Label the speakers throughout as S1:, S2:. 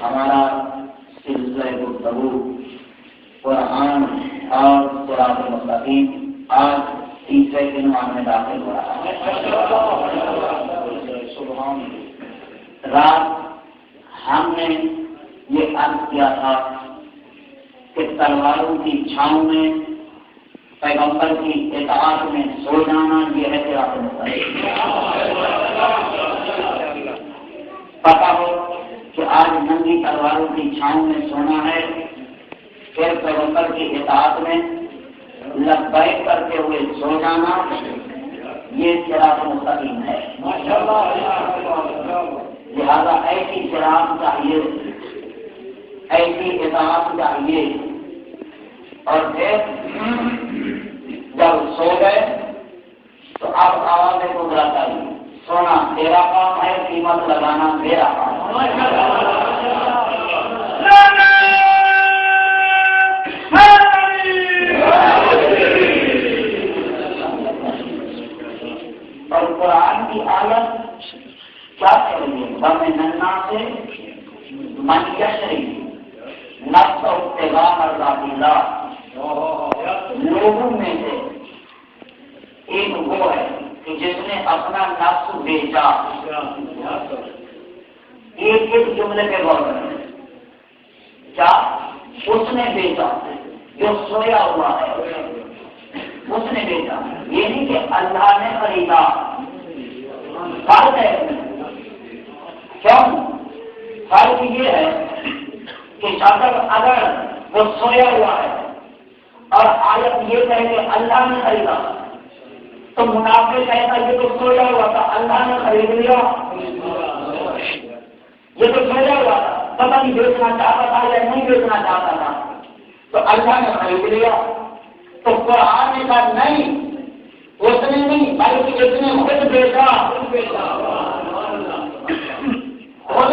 S1: ہمارا سلسلہ گفتگو قرآن اور صراط مستقیم آج تیسرے دن میں داخل ہو رہا ہے۔ رات ہم نے یہ عرض کیا تھا کہ تلواروں کی چھاؤں میں پیغمبر کی اطاعت میں سو جانا یہ ہے صراط مستقیم۔ پتا ہو کہ آج ننگی تلواروں کی چھاؤں میں سونا ہے، پھر پیغمبر کی اطاعت میں لبیک کرتے ہوئے سو جانا، یہ صراط مستقیم ہے۔ لہذا ایسی صراط چاہیے، ایسی اطاعت چاہیے، اور پھر جب سو گئے تو اب آواز کو بلا چاہیے، سونا تیرا کام ہے، قیمت لگانا میرا کام ہے۔ اور قرآن کی آیت کیا کہہ رہی ہے؟ بَمِ نَنَّا سے من یشری نفس ابتغاء مرضات اللہ، لوگوں میں سے ایک وہ ہے کہ جس نے اپنا نفس بیچا۔ ایک ایک جملے پہ غور کریں، کیا اس نے بیچا؟ جو سویا ہوا ہے اس نے بیچا، یہ نہیں کہ اللہ نے خریدا۔ فرق ہے، کیوں؟ فرق یہ ہے کہ اگر وہ سویا ہوا ہے اور آیت یہ کہے کہ اللہ نے خریدا، تو منافع کہتا یہ تو سویا ہوا تھا، اللہ نے خرید لیا، یہ تو سویا ہوا تھا، پتہ نہیں بیچنا چاہتا تھا یا نہیں بیچنا چاہتا تھا، تو اللہ نے خرید لیا۔ تو قرآن نے کہا نہیں، اس نے نہیں بلکہ اس نے خود بیچا، خود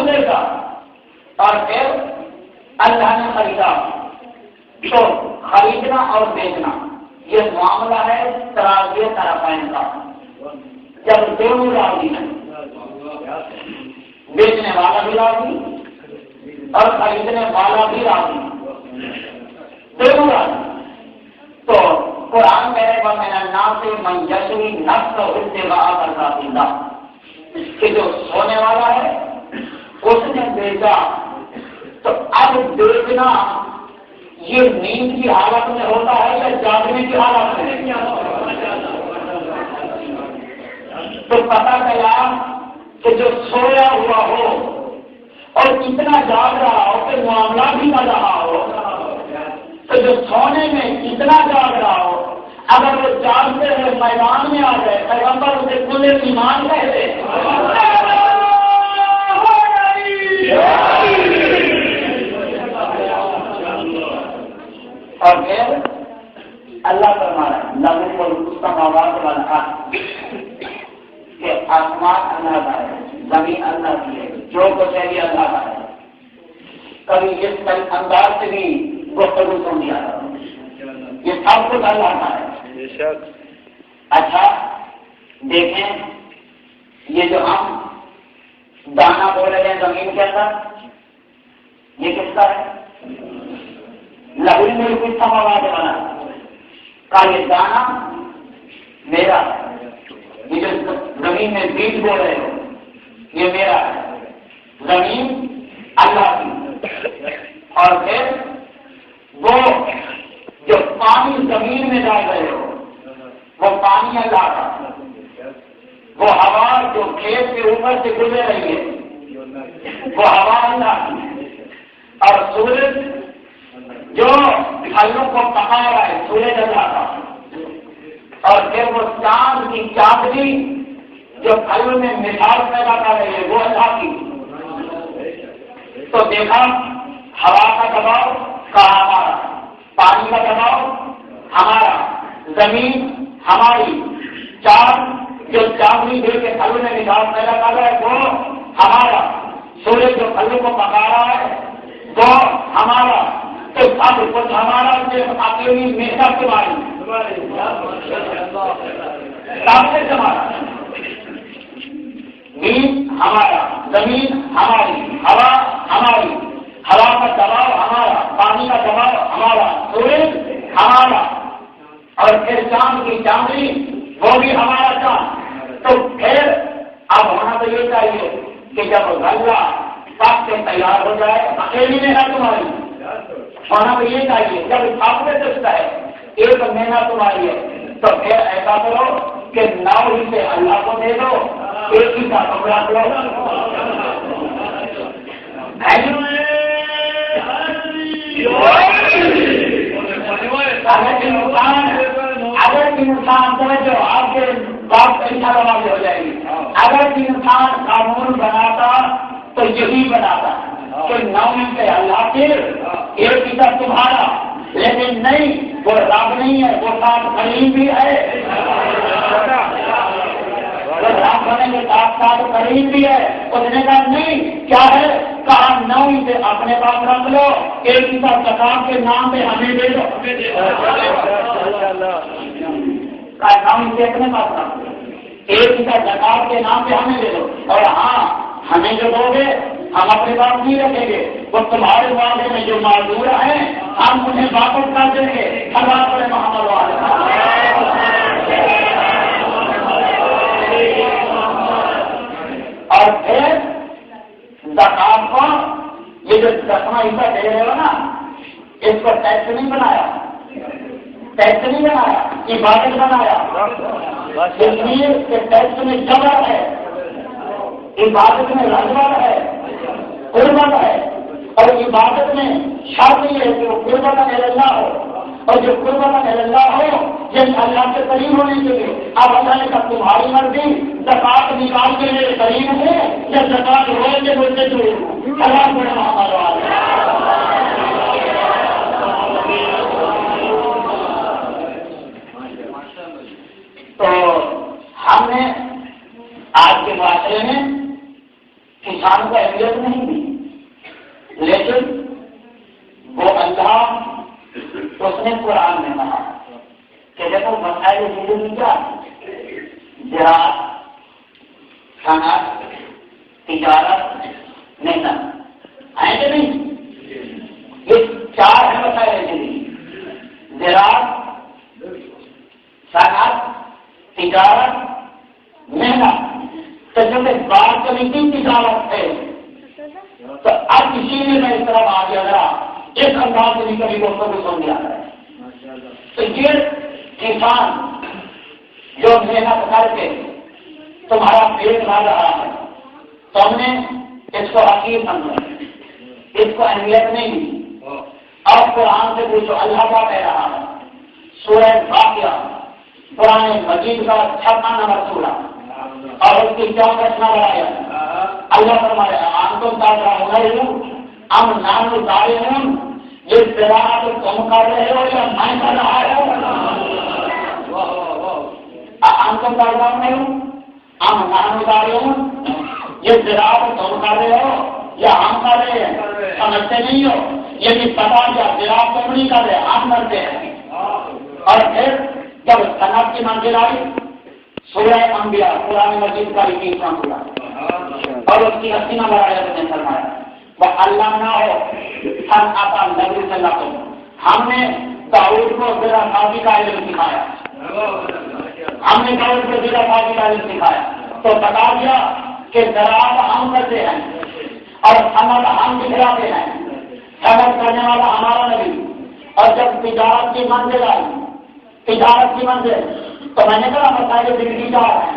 S1: بیچا اور پھر اللہ نے خریدا۔ تو خریدنا اور بیچنا یہ معاملہ ہے تراضی طرفین کا۔ جب دونوں راضی ہیں، بیچنے والا بھی راضی اور خریدنے والا بھی راضی، دونوں بات تو قرآن میرے من الناس من یشری نفس ابتغاء مرضات اللہ کہ جو سونے والا ہے اس نے بیچا. تو اب بیچنا یہ نیند کی حالت میں ہوتا ہے یا جاگنے کی حالت میں؟ تو پتہ چلا کہ جو سویا ہوا ہو اور اتنا جاگ رہا ہو کہ معاملہ بھی نہ رہا ہو، تو جو سونے میں اتنا جاگ رہا ہو اگر وہ جاگتے ہوئے میدان میں آ جائے پیغمبر اسے کل ایمان کہتے ہیں. اور پھر اللہ فرمایا لہو السماوات والارض کہ آسمان اللہ کا ہے، زمین اللہ کی ہے، جو کچھ ہے یہ اللہ کا ہے. کبھی اس انداز سے بھی گفتگو سن لیا یہ سب کچھ اللہ کا ہے. اچھا دیکھیں یہ جو ہم دانا بول رہے ہیں زمین کے اندر یہ کس کا ہے؟ لہو الملک السماوات والارض کا یہ دانا میرا ہے. یہ جو زمین میں بیج بول رہے ہو یہ میرا ہے. زمین اللہ کی. اور پھر وہ جو پانی زمین میں ڈال رہے ہو وہ پانی اللہ کا. وہ ہوا جو کھیت کے اوپر سے گزر رہی ہے وہ ہوا اللہ کی. اور سورج جو پھلوں کو پکا رہا ہے سورج اللہ کا. اور پھر وہ چاند کی چاندنی جو پھلوں میں مٹھاس پیدا کر رہی ہے وہ اللہ کی. تو دیکھا ہوا کا دباؤ کا ہمارا، پانی کا دباؤ ہمارا، زمین ہماری، چاند جو چاندنی دے کے پھلوں میں مٹھاس پیدا کر رہا ہے وہ ہمارا، سورج جو پھلوں کو پکا رہا ہے وہ ہمارا. تو سب کچھ ہمارا اکیلی محنت تمہاری سب سے ہمارا. نیند ہمارا، زمین ہماری، ہوا ہماری، ہوا کا دباؤ ہمارا، پانی کا دباؤ ہمارا، سورج ہمارا. اور پھر چاند کی چاندنی وہ بھی ہمارا چاند. تو پھر اب ہونا تو یہ چاہیے کہ جب غلہ سب سے تیار ہو جائے اکیلی محنت تمہاری. ہونا تو یہ چاہیے جب سب سے سستا ہے ایک محنت تمہاری ہے تو پھر ایسا کرو کہ 9 حصے اللہ کو دے دو، ایک ہی کا ٹکڑا کرو. اگر انسان سمجھو آپ کے بات پریشا لگانے ہو جائے گی. اگر انسان قانون بناتا تو یہی بناتا کہ 9 حصے اللہ کے ایک حصہ تمہارا. لیکن نہیں، وہ رب نہیں ہے، وہ ساتھ کریم بھی ہے، وہ رب ہونے کے ساتھ ساتھ کریم بھی ہے. اس نے کہا نہیں کیا ہے، کہا 9 حصے اپنے پاس رکھ لو، ایک حصہ زکات کے نام پہ ہمیں دے دو. کہا 9 حصے اپنے پاس رکھ لو، ایک حصہ زکات کے نام پہ ہمیں دے دو. اور ہاں ہمیں جو دو گے ہم اپنے پاس نہیں رکھیں گے، وہ تمہارے معاملے میں جو معذور ہیں ہم انہیں واپس کر دیں گے. اللہ پر محمد اور پھر زکات کو یہ جو 10واں حصہ دے رہے ہو نا اس کو ٹیکس نہیں بنایا، ٹیکس نہیں بنایا، عبادت بنایا. اس لیے کہ ٹیکس میں جبر ہے، عبادت میں رغبت ہے، قربت ہے. اور عبادت میں شرط یہ ہے کہ وہ قربت اللہ ہو، اور جو قربت اللہ ہو یہ اللہ سے قریب ہونے کے لیے. اب اللہ نے کہا تمہاری مرضی زکات نکال کے میرے قریب ہے یا زکات روز کے مجھ سے دور ہوں. اللہ بڑے محمد والے. تو ہم نے آج کے معاشرے میں کسان کو اہمیت نہیں دی، لیکن وہ اللہ اس نے قرآن میں کہا کہ دیکھو مسائل زندگی کیا زراعت، صنعت، تجارت، محنت ہے کہ نہیں؟ یہ 4 ہے مسائل زندگی. اسی لیے میں اس طرح آ گیا ذرا ایک انداز سے بھی کبھی دوستوں کو سن دیا ہے. تو یہ کسان جو محنت کر کے تمہارا پیٹ بھر رہا ہے تم نے اس کو حقیر سمجھا, اس کو اہمیت نہیں دی. اور قرآن سے پوچھو اللہ کا کہہ رہا ہے سورہ واقعہ قرآن مجید کا 56 نمبر سورہ اور اس کی 64 نمبر آیت. اللہ فرمایا انتم تعلمون ام نحن الظالمون, یہ زراعت تم کر رہے ہو یا میں کر رہا ہوں. انتم تعلمون ام نحن الظالمون, یہ زراعت تم کر رہے ہو یا ہم کر رہے ہیں. سمجھتے نہیں ہو, یہ بھی پتا کیا زراعت تم نہیں کر رہے ہم کرتے ہیں. اور پھر جب صنعت کی منزل آئی سورہ انبیاء قرآن مجید کا 21واں سورہ اور اس کی 80 نمبر آیت میں فرمایا وہ اللہ نہ ہو صنعت نبی صلی اللہ علیہ وسلم, ہم نے داؤد کو ذرا سازی کا علم سکھایا, ہم نے داؤد کو ذرا سازی کا علم سکھایا. تو بتا دیا کہ زراعت ہم کرتے ہیں اور صنعت ہم دکھلاتے ہیں. صنعت کرنے والا ہمارا نبی. اور جب تجارت کی منزل آئی تجارت کی منزل تو میں نے کہا مسائل زندگی کا ہے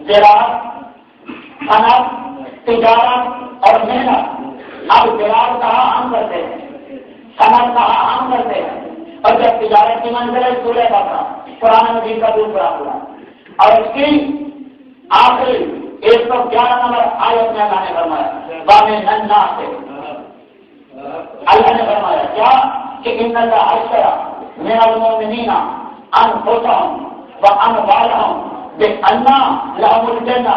S1: زراعت صنعت تجارت اور محنت. اب زراعت کہاں ہم کرتے ہیں صنعت کہاں ہم کرتے ہیں. اور جب تجارت کی منزل ہے سورہ بقرہ قرآن مجید کا دوسرا سورہ اور اس کی آخری 111 نمبر آیت میں اللہ نے فرمایا بامے ننا سے اللہ نے فرمایا کیا کہ ان اللہ اشترى من المؤمنین انفسهم واموالهم بان لهم الجنہ.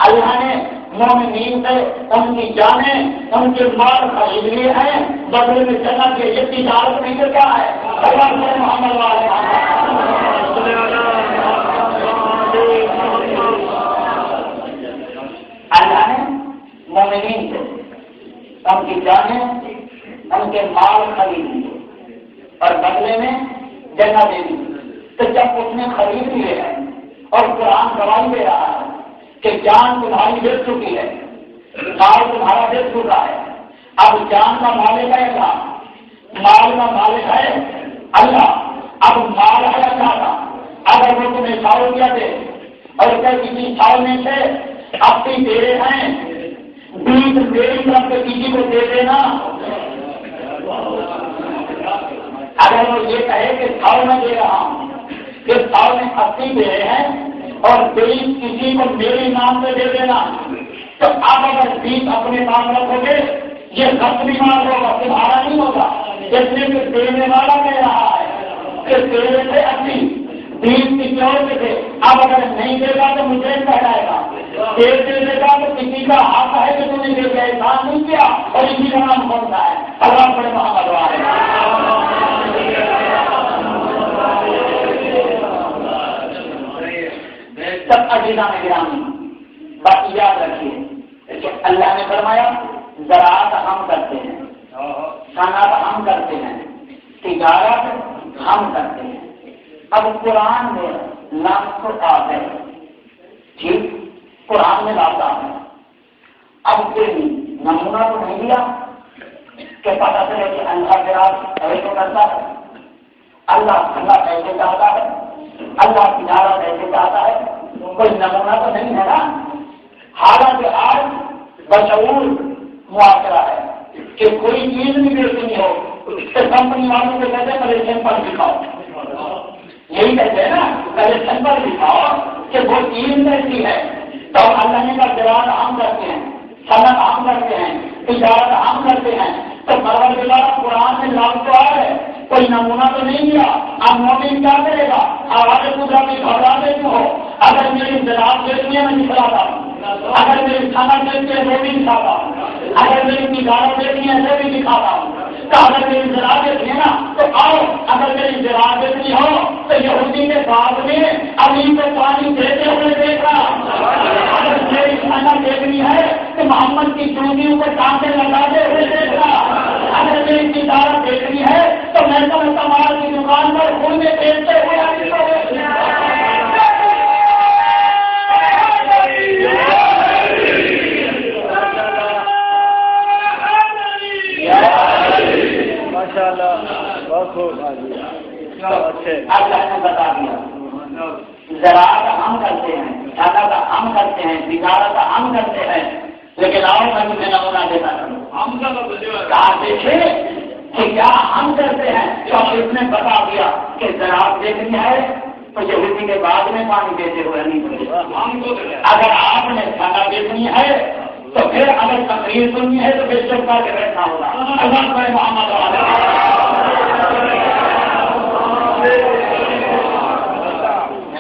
S1: اللہ نے مومنین سے ان کی جانیں ان کے مال خرید لیے ہیں بدلے میں جنت کے. یہ تجارت نہیں تو کیا ہے. محمد اللہ نے مومنین سے ان کی جانیں ان کے مال خرید لیے اور بدلے میں جنت دے دی. تو جب اس نے خرید لیے ہیں اور قرآن گواہی دے رہا ہے کہ جان تمہاری بک چکی ہے مال تمہارا بک چکا ہے. اب جان کا مالک ہے اللہ, مال کا مالک ہے اللہ. اب مال ہے اللہ کا. اگر وہ تمہیں 100 روپیہ دے اور کسی 100 میں سے 80 دے رہے ہیں 20 میری طرف سے کسی کو دے دینا. اگر وہ یہ کہے کہ 100 میں دے رہا ہوں کہ 100 میں 80 دے رہے ہیں اور 20 کسی کو میرے نام سے دے دینا, تو آپ اگر 20 اپنے پاس رکھو گے یہ غصبی مال ہوگا تمہارا نہیں ہوگا. اس لیے کہ دینے والا کہہ رہا ہے کہ تیرے سے 80 20 کسی اور سے تھے. اب اگر نہیں دے گا تو مجھے کہہ جائے گا, دے گا تو کسی کا حق ہے کہ تم نے دے کے احسان نہیں کیا اور اسی کا نام بنتا ہے اللہ بڑے محمد والے. سب عزیزہ میں گرامی بات یاد رکھیے کہ اللہ نے فرمایا زراعت ہم کرتے ہیں, صنعت ہم کرتے ہیں, تجارت ہم کرتے ہیں. اب قرآن میں لفظ آتا ہے ٹھیک قرآن میں لفظ آتا ہے. اب کوئی نمونہ تو نہیں دیا کہ پتہ چلے کہ اللہ زراعت ایسے کرتا ہے, اللہ ایسے چاہتا ہے, اللہ تجارت ایسے چاہتا ہے. کوئی نمونہ تو نہیں ہے نا. حالانکہ آج بشعور معاشرہ ہے کہ کوئی چیز نہیں بیچنی ہو تو کمپنی والوں کو کہتے ہیں پہلے سیمپل دکھاؤ. یہی کہتے ہیں نا پہلے سیمپل دکھاؤ کہ وہ چیز کیسی ہے. تو اللہ نے کہا زراعت ہم کرتے ہیں, صنعت ہم کرتے ہیں, تجارت ہم کرتے ہیں. تو پروردگار قرآن میں لفظ تو آ ہے کوئی نمونہ تو نہیں دیا. اب مومن کیا کرے گا آواز قدرت میں گھبراتے کیوں ہو. اگر میری زراعت دیکھنی ہے میں دکھلاتا ہوں, اگر میری صنعت دیکھنی ہے وہ بھی دکھاتا ہوں, اگر میری تجارت دیکھنی ہے وہ بھی دکھاتا ہوں. تو اگر میری زراعت دیکھنی ہے نا تو آؤ, اگر میری زراعت دیکھنی ہو تو یہودی کے بعد میں ابھی کو پانی دیتے ہوئے دیکھا. اگر میری صنعت دیکھنی ہے تو محمد کی چونگیوں کو ٹانکے لگاتے ہوئے دیکھا. اگر میری تجارت دیکھنی ہے تو میں تو کمال کی دکان پر خون میں بیچتے ہوئے ابھی کو اللہ نے بتا دیا زراعت ہم کرتے ہیں، صنعت ہم کرتے ہیں، تجارت ہم کرتے ہیں، لیکن آؤ میں تمہیں نمونہ دیتا کروں کہاں دیکھے کہ کیا ہم کرتے ہیں۔ تو اس نے بتا دیا کہ زراعت دیکھنی ہے تو یہودی کے بعد میں پانی دیتے ہوئے نہیں، اگر آپ نے صنعت دیکھنی ہے تو پھر اگر تقریر سننی ہے تو پھر چپ کر کے بیٹھنا ہوگا۔ اللہ پر محمد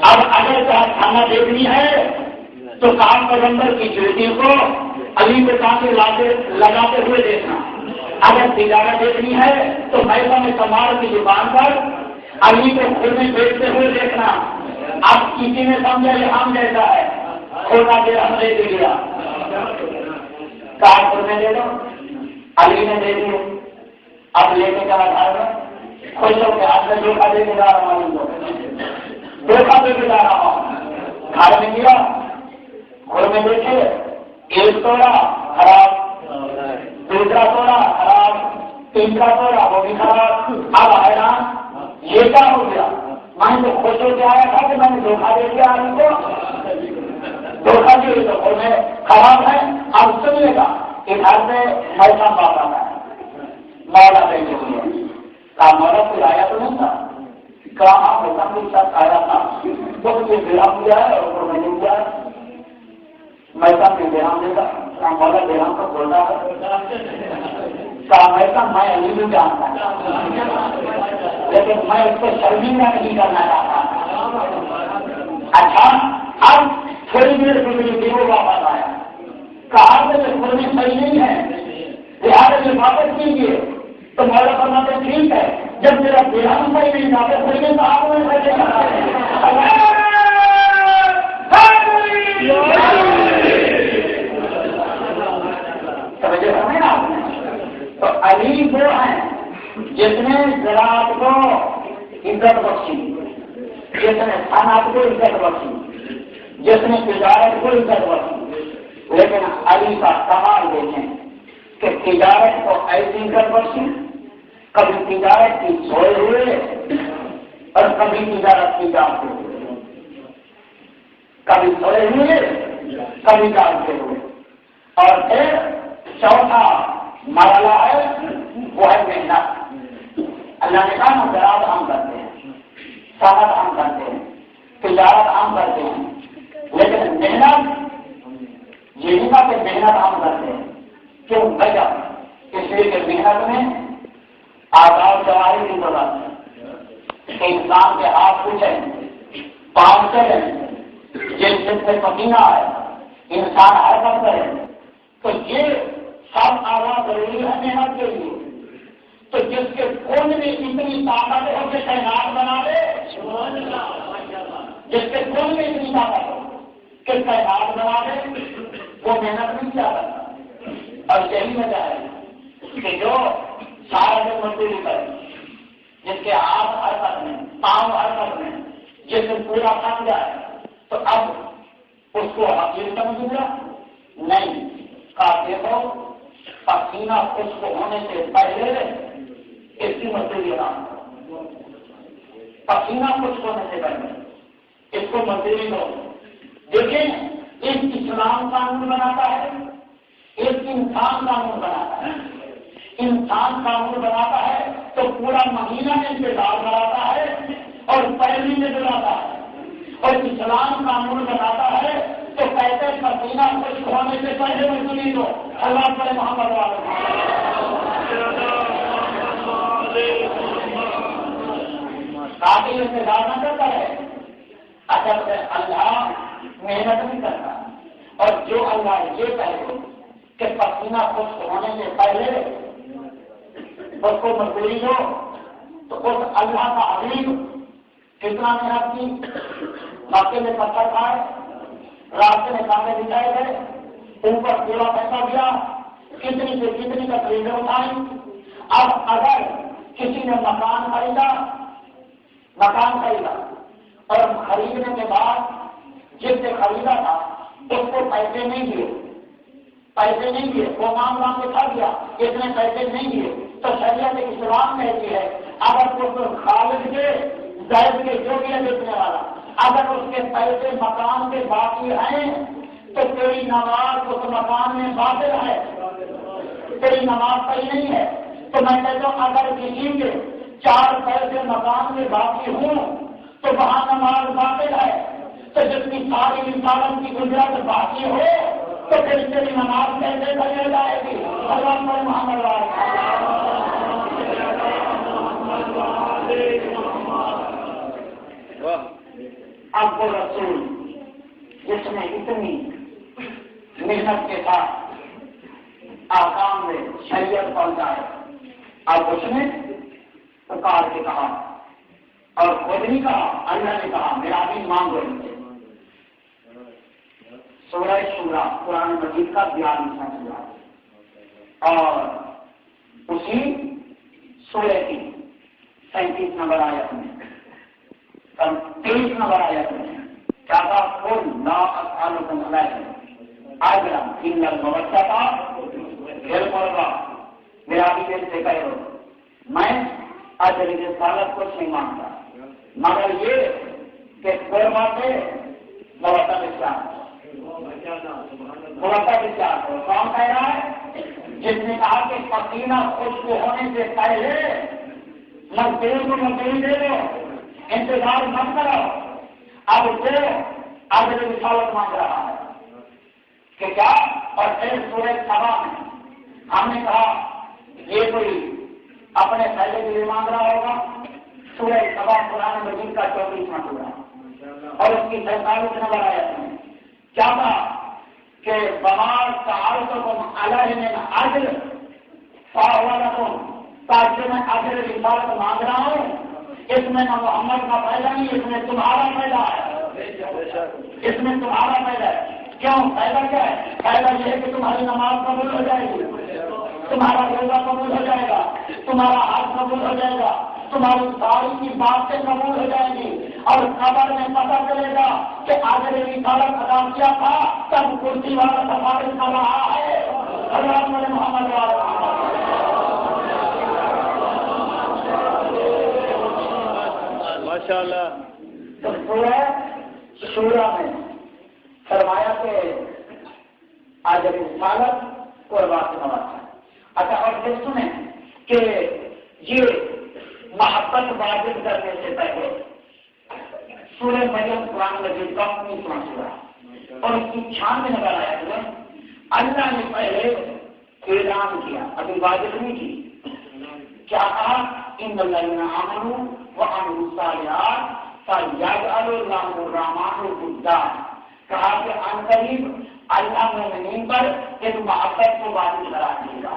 S1: اب اگر کھانا دیکھنی ہے تو کام پیغمبر کی چیٹی کو علی کے سامنے لگاتے ہوئے دیکھنا، اگر تجارت دیکھنی ہے تو میسا میں کمار کی دکان پر علی کو خود میں بیچتے ہوئے دیکھنا۔ اب کسی نے سمجھا یہ ہم جیسا ہے، کھوٹا دے ہم لے کے لیا، کارپور میں دے دو، علی نے دے دیے، اب لے کے چلا جائے گا خوش ہو کے ہاتھ میں دھوکہ دے کے جا رہا ہوں، دھوکہ دے کے جا رہا ہوں، گھر میں گیا گھر میں دیکھے ایک توڑا خراب، دوسرا توڑا خراب، تیسرا توڑا وہ بھی خراب، اب حیران یہ کیا ہو گیا؟ میں تو خوش ہو کے آیا تھا کہ میں نے دھوکہ دے دیا آدمی کو، دھوکہ دے تو گھر میں خراب ہے۔ اب سنیے گا ادھر سے میسا بات آتا ہے، مولا بیٹھے ہوئے کہا مولا کوئی آیا تو نہیں تھا؟ کہاں میسا کے ساتھ آیا تھا تو یہ بیرام دیا ہے اور میں نے دیا ہے، میسا میں بیرام دے گا، مولا بیرام کو بولتا ہے، کہا میسا میں علی بھی جانتا ہے لیکن میں اس کو شرمندہ نہیں کرنا چاہتا۔ اچھا اب تھوڑی دیر سے وہ واپس آیا، کہا کہ خود صحیح نہیں ہے لہٰذا یہ واپس کیجیے، تو مولا فرماتے ہیں ٹھیک ہے، جب میرا بیان صحیح نہیں تھا تو صحیح تو آپ نے سمجھے ہمیں آپ نے۔ تو علی وہ ہیں جس نے زراعت کو عزت بخشی، جس نے صنعت کو عزت بخشی، جس نے تجارت کو عزت بخشی، لیکن علی کا کمال دیکھیں کہ تجارت کو ایسی عزت بخشی، کبھی تجارت کی سوئے ہوئے اور کبھی تجارت کی جانتے ہوئے، کبھی سوئے ہوئے کبھی جانتے ہوئے، اور پھر چوتھا مرحلہ ہے وہ ہے محنت۔ اللہ نے کہا ہم زراعت ہم کرتے ہیں، صنعت ہم کرتے ہیں، تجارت ہم کرتے ہیں، لیکن محنت یہ نہیں کہ محنت ہم کرتے ہیں، کیوں وجہ اس لیے کہ محنت میں آزاد جواہر کی ضرورت ہے، انسان کے ہاتھ کچھ ہے، پاؤں چلے، جس سے پسینہ ہے، انسان حرکت کرے، تو یہ سب آزاد ضروری ہے محنت کے لیے۔ تو جس کے خون میں اتنی طاقت ہو کہ کائنات بنا دے، جس کے خون میں اتنی طاقت ہو کہ کائنات بنا دے، وہ محنت نہیں کیا کرتا۔ اور یہی وجہ ہے کہ جو سارا دن مزدوری کرے، جس کے ہاتھ حرکت میں، پاؤں حرکت میں، جس سے پورا کام جائے، تو اب اس کو حقیقت سمجھ لیا نہیں، کہا دیکھو پسینہ خشک ہونے سے پہلے اس کی مزدوری نہ، پسینہ خشک ہونے سے پہلے اس کو مزدوری دو۔ دیکھیں ایک اسلام قانون بناتا ہے، ایک انسان قانون بناتا ہے۔ انسان قانون بناتا ہے تو پورا مہینہ انتظار کراتا ہے اور پہلی میں دلاتا ہے، اور اسلام قانون بناتا ہے تو کہتے پسینہ خشک ہونے سے پہلے مزدوری دو۔ اللہ پر محمد والے کافی انتظار نہ کرتا ہے، اصل سے اللہ محنت نہیں کرتا، اور جو اللہ یہ کہے کہ پسینہ خشک ہونے سے پہلے اس کو مزدوری دو، تو اس اللہ کا حبیب کتنا محنت کی، مکے میں پتھر کھائے، راستے میں کانٹے بچھائے گئے، اوپر پورا پیسہ دیا، کتنی سے کتنی تکلیفیں اٹھائیں۔ اب اگر کسی نے مکان خریدا اور خریدنے کے بعد جس سے خریدا تھا اس کو پیسے نہیں دیے، وہ معاملہ کو کھا گیا، اتنے پیسے نہیں دیے، تو شریعت اسلام کہتی ہے اگر اس خالد کے زید کے جو بھی ہے بیچنے والا اگر اس کے پیسے مکان کے باقی ہیں تو تیری نماز اس مکان میں باطل ہے، تیری نماز صحیح نہیں ہے۔ تو میں کہتا ہوں اگر کسی کے 4 پیسے مکان میں باقی ہوں تو وہاں نماز باطل ہے، تو جتنی ساری انسان کی گنجائش باقی ہو تو پھر تیری نماز کیسے بدل جائے گی؟ اللہ محمد اب وہ رسول جس نے اتنی محنت کے ساتھ آکام میں شریعت پہنچائے، اب اس نے پکار کے کہا اور خود نہیں کہا، اللہ نے کہا میرا بھی مانگو ان سے۔ سورہ شورا قرآن مجید کا 42واں سورہ اور اسی سورہ کی 37 نمبر آیت میں 23 نمبر آیت میں کیا کہا؟ قل لا اسألکم علیہ اجرا الا المودۃ فی القربى، میرا بھی دل سے کہو میں اجر رسالت کچھ نہیں مانگتا مگر یہ کہ قربا سے مودت اختیار ہو۔ کون کہہ رہا ہے؟ جس نے کہا کہ پسینہ خشک ہونے سے پہلے مزدور کو مزدوری دے دو، انتظار مت کرو۔ اب وہ اجر رسالت مانگ رہا ہے کہ کیا؟ اور پھر سورہ سبا میں ہم نے کہا یہ کوئی اپنے فائدے کے لیے مانگ رہا ہوگا۔ سورہ سبا قرآن مجید کا 34واں سورہ اور اس کی 47 نمبر آیت میں کیا تھا کہ بمار تعارضکم علیہ من اجر فہو لکم، تاکہ میں اجر رسالت مانگ رہا ہوں، اس میں نہ محمد کا فائدہ نہیں، اس میں تمہارا فائدہ ہے، اس میں تمہارا فائدہ ہے۔ کیوں؟ فائدہ کیا ہے؟ فائدہ یہ ہے کہ تمہاری نماز قبول ہو جائے گی، تمہارا روزہ قبول ہو جائے گا، تمہارا حج قبول ہو جائے گا، تمہاری ساری کی باتیں قبول ہو جائیں گی، اور قبر میں پتہ چلے گا کہ اجر رسالت ادا کیا تھا تب کرسی والا سفارش کر رہا ہے۔ حضرت محمد
S2: ماشاء اللہ۔
S1: تو سورہ شورا میں فرمایا کہ اجر رسالت قربا سے نواز ہے۔ اچھا اور پھر سنیں کہ یہ محبت واجب کرنے سے پہلے سورہ مریم قرآن مجید کا 19واں سورہ اور اس کی 96 نمبر آیت میں اللہ نے پہلے اعلان کیا، ابھی واجب نہیں کی، کیا کہا؟ ان الذین آمنوا وعملوا الصالحات فیجعل لهم الرحمن ودا، کہا کہ ان قریب اللہ مومنین پر ایک محبت کو واجب کرا دے گا،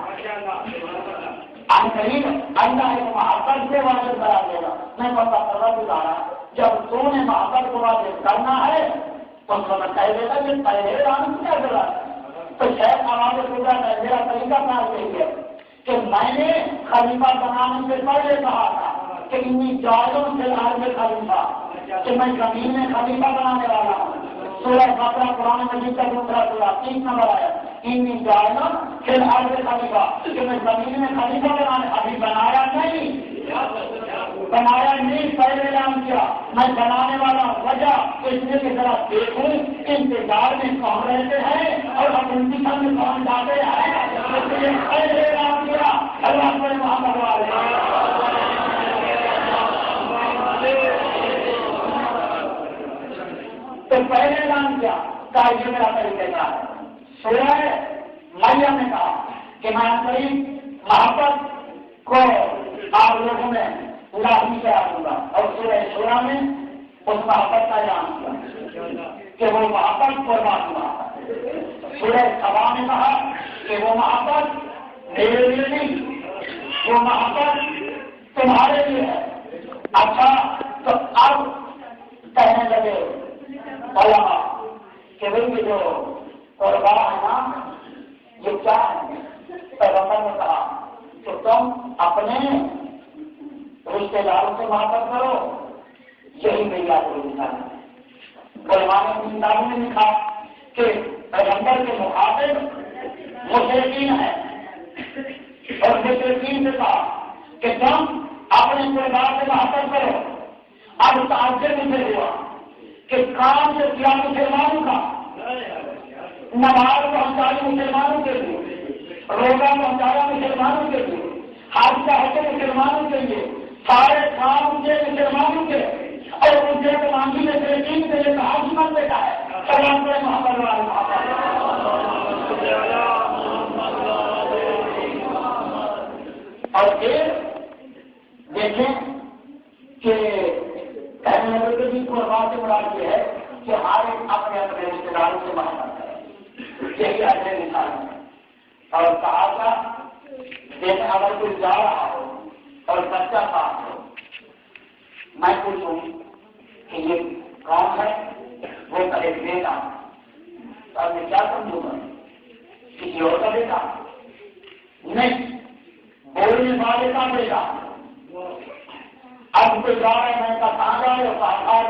S1: ان قریب اللہ ایک محبت سے واجب کرا دے گا۔ میں پتہ کرا گزارا جب تو نے محبت کو واجب کرنا ہے تو سب کہہ دے گا کہ پہلے اعلان کیا کرا، تو شاید آواز خدا کا میرا طریقہ کار یہی ہے کہ میں نے خلیفہ بنانے سے پہلے کہا تھا کہ انی جاعلٌ فی الارض خلیفہ، کہ میں زمین میں خلیفہ بنانے والا ہوں۔ سورہ بقرہ قرآن مجید کا 2 سورہ 30 نمبر آیا، انی جاعلٌ فی الارض خلیفہ، کہ میں زمین میں خلیفہ بنانے، ابھی بنایا نہیں، پہلے اعلان کیا میں بنانے والا ہوں۔ وجہ اس لیے کہ ذرا دیکھوں انتظار میں کون رہتے ہیں اور اب ان کی سب میں کون جاتے ہیں، اس لیے پہلے اعلان کیا۔ اللہ کے محمد والے تو پہلے اعلان کیا، کہا یہ میرا طریقہ کیا ہے۔ سورہ مریم نے کہا کہ میں قریب محبت کو آپ لوگوں میں لازمی کرا دوں گا، اور سورہ شورا میں اس محبت کا اعلان کیا کہ وہ محبت قربان ہوا۔ سورہ سبا نے کہا کہ وہ محبت میرے لیے نہیں، وہ محبت تمہارے لیے ہے۔ اچھا تو اب کہنے لگے علماء کہ بھائی یہ جو قربان ہے نا یہ کیا ہے؟ پیغمبر نے کہا کہ تم اپنے رشتے داروں سے محبت کرو، یہی میری آپ کو لکھا ہے۔ علماء نے لکھا کہ پیغمبر کے مخاطب مشرکین ہیں، اور مشرکین سے کہا کہ تم اپنے کردار سے محبت کرو. اب تعجب مجھے ہوا کہ کام جو کیا مسلمانوں کا، نماز پہنچائی مسلمانوں کے لیے، روزہ پہنچایا مسلمانوں کے لیے، حج کا حج مسلمانوں کے لیے، سارے کام کے مسلمانوں کے، اور مجھے مانگی میں سے تین کے لیے کہا جیون دیتا ہے. سلام کرے محمد والے اور پھر دیکھیں کہ کہنے لگے کہ کو بات سے مراد یہ ہے کہ ہر ایک اپنے اپنے رشتے داروں سے محبت کرے. یہی اپنے مثال ہے. اور کہا تھا دیکھیں اگر کوئی جا رہا ہو اور بچہ پاس ہو، میں پوچھوں کہ یہ کون ہے، وہ کہے بیٹا، تو میں کیا سمجھوں گا کسی اور کا بیٹا؟ نہیں، بولنے والے کا بیٹا. اب کوئی جا رہا ہے، میں کہاں جا رہے ہو، کہا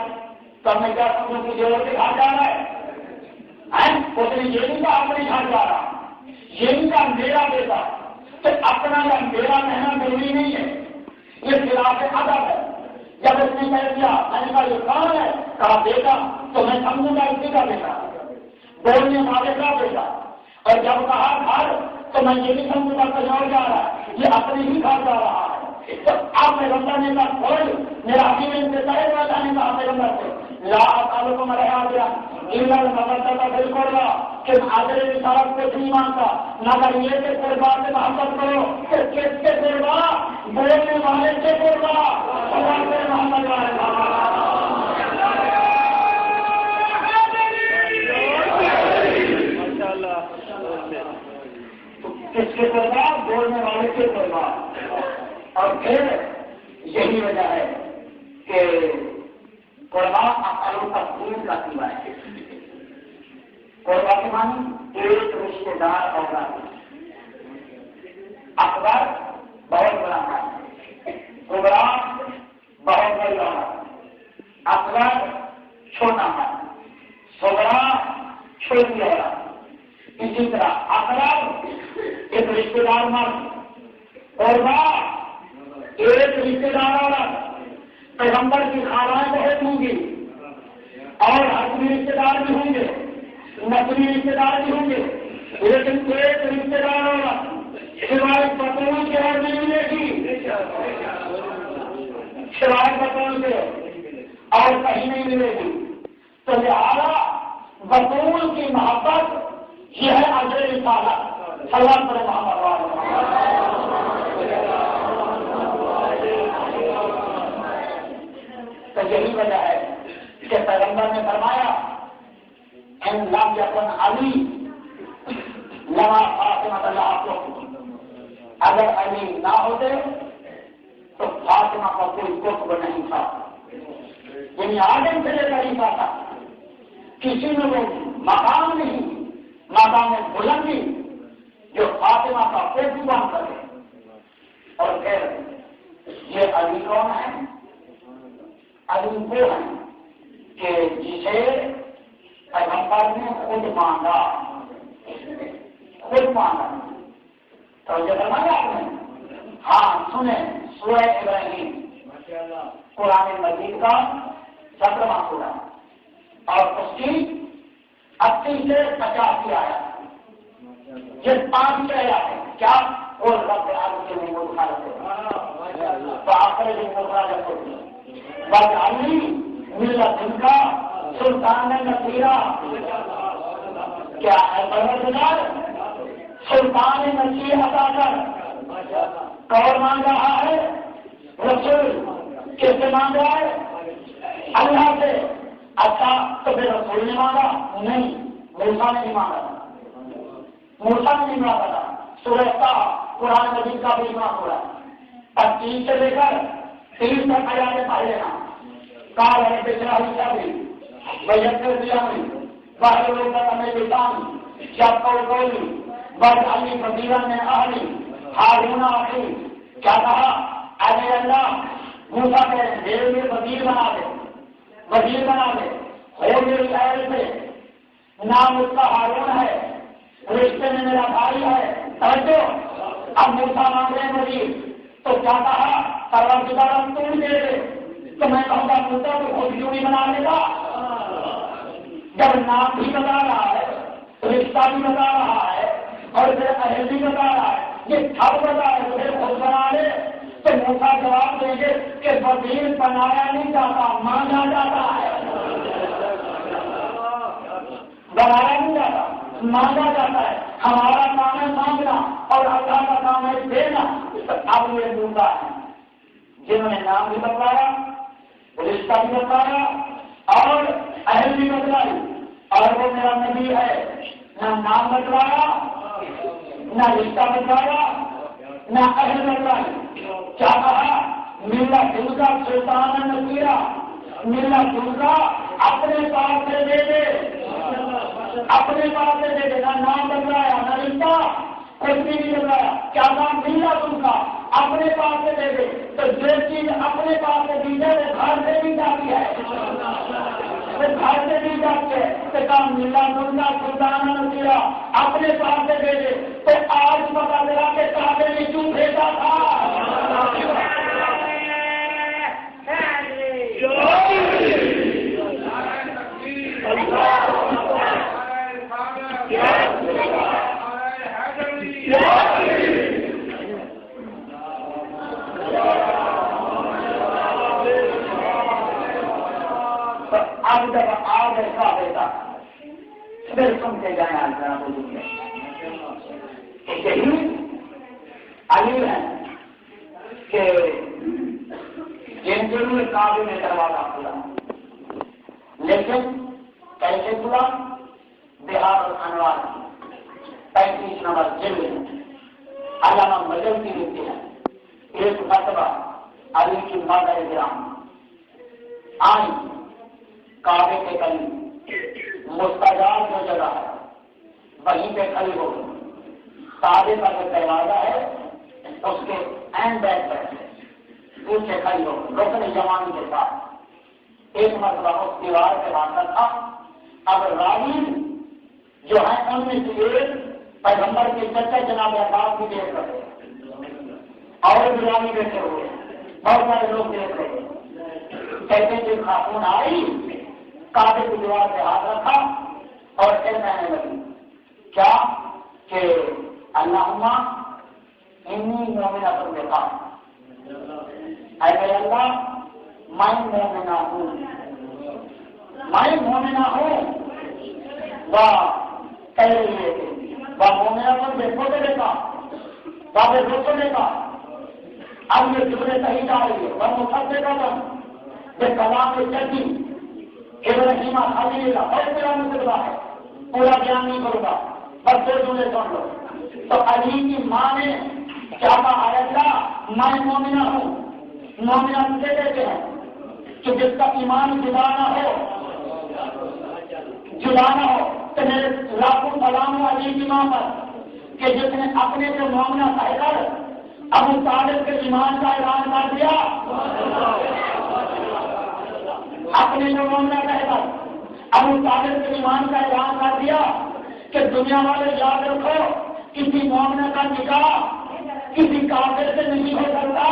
S1: تو میں کیا سمجھوں کسی اور کے گھر جا رہا ہے؟ اس نے یہ نہیں کہا اپنے گھر جا رہا، یہ نہیں کہا میرا بیٹا. تو اپنا یا میرا کہنا ضروری نہیں ہے، یہ خلاف ادب ہے. جب اس نے کہہ دیا میں نے کہا یہ کون ہے، کہا بیٹا، تو میں سمجھوں گا اسی کا بیٹا، بولنے والے کا بیٹا. اور جب کہا گھر تو میں یہ نہیں سمجھوں گا کہیں اور جا رہا ہے، یہ اپنے ہی گھر جا رہا ہے. تو آپ پیغمبر نے کہا کوئی میرا حکیم سے کہے گا جانے کا پیغمبر سے لا تعلق میں رہا گیا کا بالکل کہ حاضر رسالت کو نہیں مانتا، مگر یہ کہ قربا سے محبت کرو کہ کس سے قربا، بولنے والے سے قربا. محمد کس کے قربا، بولنے والے سے قربا. اور پھر یہی وجہ ہے کہ قربا اقل تقسیم کا سیوا ہے. قربا کے معنی ایک رشتے دار اولاد. اکبر بہت بڑا ہے، قبرا بہت بڑی اولاد. اکبر چھوٹا ہے، صغرا چھوٹی اولاد. اسی طرح اقرب ایک رشتے دار مرد، قربا ایک رشتے دار عورت. پیغمبر کی خالائیں بہت ہوں گی اور حتمی رشتے دار بھی ہوں گے، نسلی رشتے دار بھی ہوں گے، لیکن ایک رشتے دار عورت سوائے بطول کے اور نہیں ملے گی، سوائے بطول کے اور کہیں نہیں ملے گی. تو لہٰذا بطول کی محبت یہ ہے اجر رسالت. سلام پر محمد. تو یہی وجہ ہے کہ پیغمبر نے فرمایا ان لم یکن علی لما فاطمہ اللہ کو، اگر علی نہ ہوتے تو فاطمہ کا کوئی قطب نہیں تھا. یعنی آدم سے لے کر ہی پاتا کسی میں وہ مقام نہیں، مقام بلندی جو فاطمہ کا قطب بن سکے. اور پھر یہ علی کون ہے؟ علی وہ ہے کہ جسے پیغمبر نے خود مانگا. تو یہ فرمایا آپ نے؟ ہاں سنیں سورہ ابراہیم قرآن مجید کا 17واں سورہ اور اس کی 80 سے 85 آیا. یہ 5 آیات ہیں. کیا وہ رب العالمین کو دکھا رہے تو آخر دن کو دکھا رہے بس علی ملت ان کا سلطان نصیرہ. کیا ہے پروردگار سلطان نصیر عطا کر. کون مانگ رہا ہے؟ رسول. کس سے مانگ رہا ہے؟ اللہ سے. اچھا تو پھر رسول نے مانگا؟ نہیں، موسیٰ نے نہیں مانگا. موسیٰ نے نہیں مانگا تھا. سورہ طٰہٰ قرآن مجید کا 20واں سورہ 25 سے لے کر 30 تک آیاتیں پڑھ لینا. قال رب اشرح لي صدري ويسر لي امري واحلل عقدة من لساني يفقهوا قولي واجعل لي وزيرا من اهلي هارون اخي. کیا کہا؟ اے اللہ موسیٰ نے میرے لیے وزیر بنا دے، وزیر بنا دے. ہو میری اہل سے، نام اس کا ہارون ہے، رشتے میں میرا بھائی ہے. توجہ، اب موسیٰ مانگ رہے ہیں وزیر. تو کیا کہا؟ پروردگار تو دے دے تو میں کہوں گا پوتا تو خود کیوں نہیں بنا لے گا؟ جب نام بھی بتا رہا ہے، رشتہ بھی بتا رہا ہے اور پھر اہل بھی بتا رہا ہے، یہ سب بتا ہے تو پھر خود بنا لے۔ تو موسیٰ جواب دیں گے کہ وزیر بنایا نہیں جاتا، مانگا جاتا ہے۔ بنایا نہیں جاتا، مانگا جاتا ہے۔ ہمارا کام ہے مانگنا اور اللہ کا کام ہے دینا۔ اب یہ موسیٰ ہے جنہوں نے نام بھی بتلایا، رشتہ بھی بتلایا اور اہل بھی بتلائی، اور وہ میرا نبی ہے، نہ نام بتلایا، نہ رشتہ بتلایا، نہ اہل بتلائی۔ کیا کہا؟ ملا جلسہ سلطان نصیرہ، ملا جلسہ اپنے پاس سے دے دے، اپنے پاس سے دے دے، نہ نام بتلایا نہ رشتہ، کچھ بھی نہیں بتلایا۔ کیا نام ملا تم کا اپنے پاس سے دے دے، تو جو چیز اپنے پاس سے دی جائے وہ گھر سے بھی جاتی ہے، وہ گھر سے بھی جاتی ہے۔ تو کام ملا جلسہ سلطان نصیرہ اپنے پاس سے دے دے، تو آج پتا چلا کہ کعبے میں کیوں بھیجا تھا۔ اب جب آ گئے کعبے تک پھر سنتے جائیں آج ذرا بولیں گے یہی علی ہے کہ جن ضرور کعبے میں دروازہ کھلا، لیکن کیسے کھلا؟ بہار الانوار 35 نمبر جلد میں علامہ مجل کی لکھتے ہیں ایک مرتبہ علی کی مادر گرام آئی کعبے کے قریب، مستجاب جو جگہ ہے وہیں پہ کھڑی ہو گئی۔ کعبے کا جو دروازہ ہے اس کے عین بیک پر پیچھے کھڑی ہو گئی رکن یمانی کے ساتھ۔ ایک مرتبہ اس دیوار کے باندھا تھا۔ اب راوی جو ہے ان میں سے ایک پیغمبر کے چچا جناب عباس بھی دیکھ رہے اور بھی راوی بیٹھے ہوئے، بہت سارے لوگ دیکھ رہے۔ کہتے کہ خاتون آئی، کعبے کی دیوار پہ ہاتھ رکھا اور پھر کہنے لگی کیا کہ اللہم انی مومنہ بکا، اے میرے اللہ میں مومنہ ہوں، میں مومنہ ہوں۔ وہ کہہ رہی ہے کہ وہ مومنہ پر دیکھو دے گا، وہ روکو دے گا۔ اب یہ جملے صحیح جا رہی ہے، وہ مصدق کا یہ کلام چلتی ابراہیم خلیل اللہ بہت بڑا مسئلہ ہے، پورا بیان نہیں کروں گا، بس دو جملے سن لو۔ تو علی کی ماں نے کیا کہا؟ اللہ میں مومنہ ہوں۔ مومنہ مجھے کہتے ہیں کہ جس کا ایمان جدا نہ ہو تو میرے لاکھوں سلام ہو علی کی ماں پر کہ جس نے اپنے سے مومنہ کہہ کر ابو طالب کے ایمان کا اعلان کر دیا، اپنے جو مومنہ کہہ کر ابو طالب کے ایمان کا اعلان کر دیا کہ دنیا والے یاد رکھو کسی مومنہ کا نکاح کسی کافر سے نہیں ہو سکتا،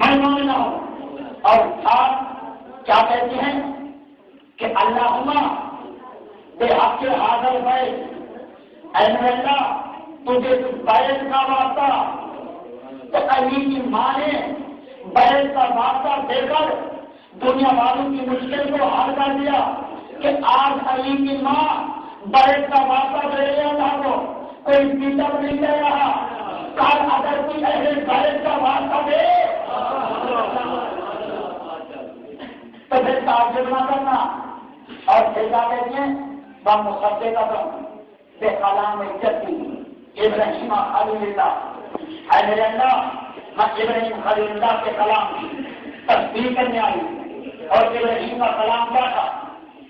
S1: میں مومنہ ہوں۔ اور ساتھ کیا کہتے ہیں کہ اللہم بے حق حاضر بیت، اے میرے اللہ تجھے بیت کا واسطہ۔ تو علی کی ماں نے بیت کا واسطہ دے کر دنیا والوں کی مشکل کو حل کر دیا کہ آج علی کی ماں بیت کا واسطہ دے رہی ہے اللہ کو، کوئی پیٹر نہیں دے رہا۔ کل اگر کوئی ایسے بیت کا واسطہ دے تو پھر تعجب نہ کرنا۔ اور پھر کیا کہتے ہیں؟ وہ مصدق کا بے کلام چلتی ابراہیم خلیل اللہ، اے میرے اللہ میں ابراہیم خلیل اللہ کے کلام کی تصدیق کرنے آئی۔ اور ابراہیم کا کلام کیا تھا؟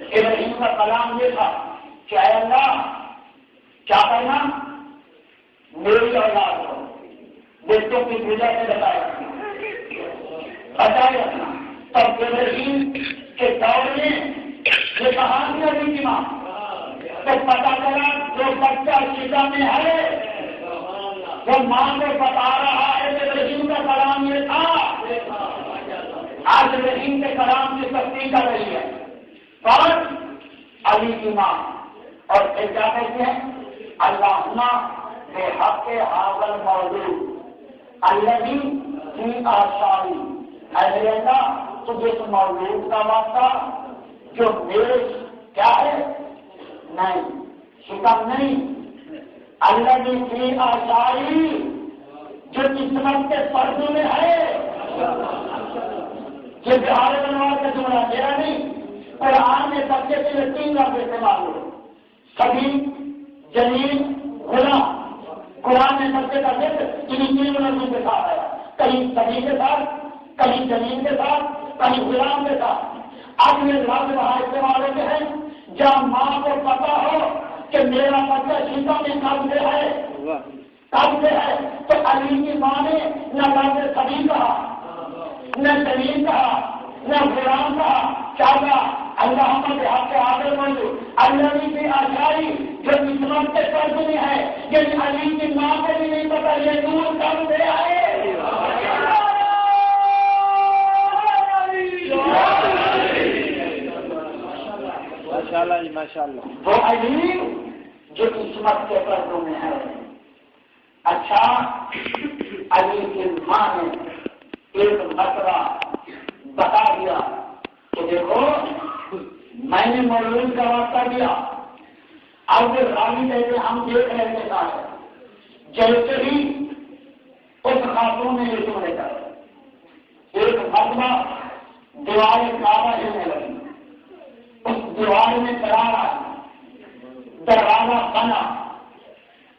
S1: ابراہیم کا کلام یہ تھا کہ اے اللہ کیا کرنا؟ میری اولاد کو بچوں کی وجہ سے بچائے رکھنا۔ تب ابراہیم کے دور میں یہ کہانی علی کی ماں تو پتا چلا جو بچہ شیشہ میں ہے
S2: وہ ماں کو بتا رہا ہے کہ رحیم کا کلام یہ تھا. آج رحیم کے کلام کی تفصیل کر رہی ہے اور علی کی ماں. اور پھر کیا کہتے ہیں؟ اللہم بے حق حاضر موجود الذی فی آثاری. اے اللہ تجھے اس موجود کا واسطہ جو میرے کیا ہے نہیں شکم نہیں. الذی فی آثاری جو قسمت کے پردے میں ہے. یہ بہار بنوار کا جملہ میرا نہیں. قرآن میں بچے کے لیے 3 لفظ استعمال ہوئے. کبھی جنین غلام. قرآن میں بچے کا ذکر انہیں 3 لفظوں کے ساتھ آیا. کہیں سبھی کے ساتھ, کہیں جنین کے ساتھ, کہیں غلام کے ساتھ. اب یہ لفظ وہاں استعمال ہوتے ہیں جہاں ماں کو پتا ہو کہ میرا بچہ شیشہ میں کب سے ہے تو علی کی ماں نے نہ لفظ سبھی کہا, نہ زمین کہا, نہ غلام کہا. کیا کہا؟ اللہ ہم کے ہاتھ سے آگے بڑھو. اللہ کی آشائی جو قسمت کے قرض میں ہے, یہ علی کی ماں کو بھی نہیں پتا یہ دور کب سے آئے. ماشاءاللہ. وہ علی جو قسمت کے قرض میں ہے. اچھا, علی کی ماں نے ایک مرتبہ بتا دیا کہ دیکھو میں نے مولود کا واسطہ دیا. اب راوی کہتے ہم دیکھ رہے تھے ہے جیسے ہی اس خاتون نے یہ سنے کر ایک مرتبہ دیوار کعبہ ہلنے لگی. اس دیوار میں درارا دروازہ بنا.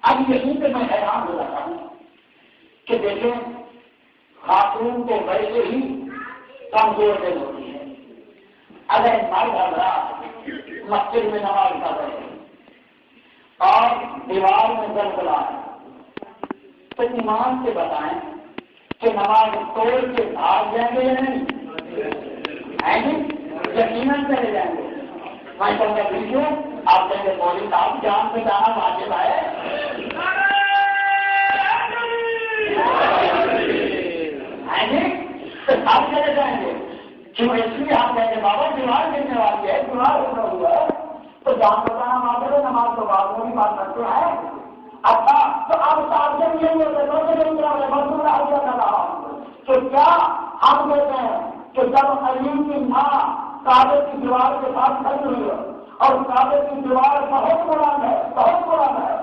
S2: اب یہیں پہ میں حیران ہو رہا ہوں کہ دیکھیں خاتون کو ویسے ہی کمزور دل ہوتی ہے. اگر مرد حضرات مسجد میں نماز پڑھ رہے ہیں اور دیوار میں زلزلہ ہے تو ایمان سے بتائیں کہ نماز توڑ کے بھاگ جائیں گے یا نہیں؟ یقیناً چلے جائیں گے. میں کہوں گا دیکھیے آپ کہیں گے مولوی صاحب جان سے جانا واجب ہے. تو آپ چلے جائیں گے. کیوں؟ اس لیے آپ کہیں گے بابا دیوار گرنے والی ہے, دیوار اٹھا ہوا ہے تو جان بتانا مانگے نماز تو بعد میں بھی بات کرتے ہیں. اچھا تو اب تعلیم یہی ہوتے تو کیا ہم کہتے ہیں کہ جب علی کی ماں کعبے کی دیوار کے ساتھ کھڑی ہوئی ہے اور کعبے کی دیوار بہت بلند ہے, بہت بلند ہے.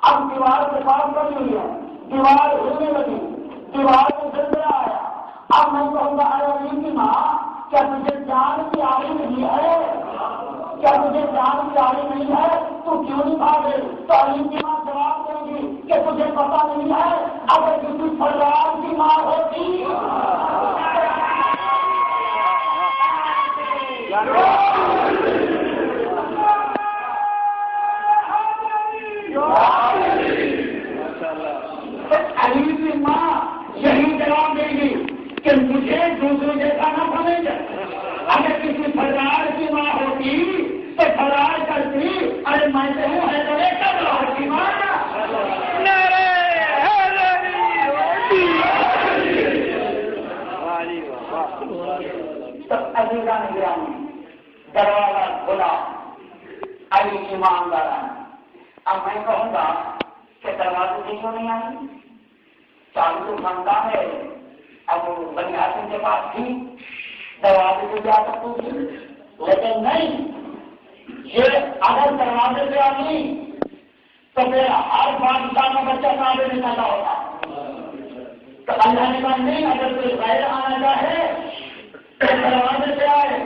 S2: اب دیوار کے ساتھ کھڑی ہوئی ہے, دیوار ہلنے لگی, دیوار میں زلزلہ آیا. اب میں کہوں گا اے علی کی ماں کیا تجھے جان کی آری نہیں ہے؟ کیا تجھے جان کی آری نہیں ہے؟ تو کیوں نہیں بھاگے؟ تو علی کی ماں جواب دے گی کہ تجھے پتا نہیں ہے اگر کسی سردار کی ماں ہوتی علی کی ماں یہی جواب دے گی کہ مجھے دوسرے جیسا نہ سمجھ. اگر کسی سردار کی ماں ہوتی تو سردار کرتی ارے میں تو ہوں حیدر کر کی ماں. تو عزیزہ نگرانی دروازہ کھلا, علی کی ماں اندر آئی. اب میں کہوں گا کہ دروازے سے کیوں نہیں آئی؟ چالو تو بنتا ہے. اب بنی ہاشم کے پاس تھی, دروازے سے جا سکتی تھی, لیکن نہیں. یہ اگر دروازے سے آتی تو پھر ہر بادشاہ کا بچہ کعبے میں پیدا ہوتا. تو اللہ نے کہا نہیں, اگر کوئی غیر آنا چاہے تو دروازے سے آئے.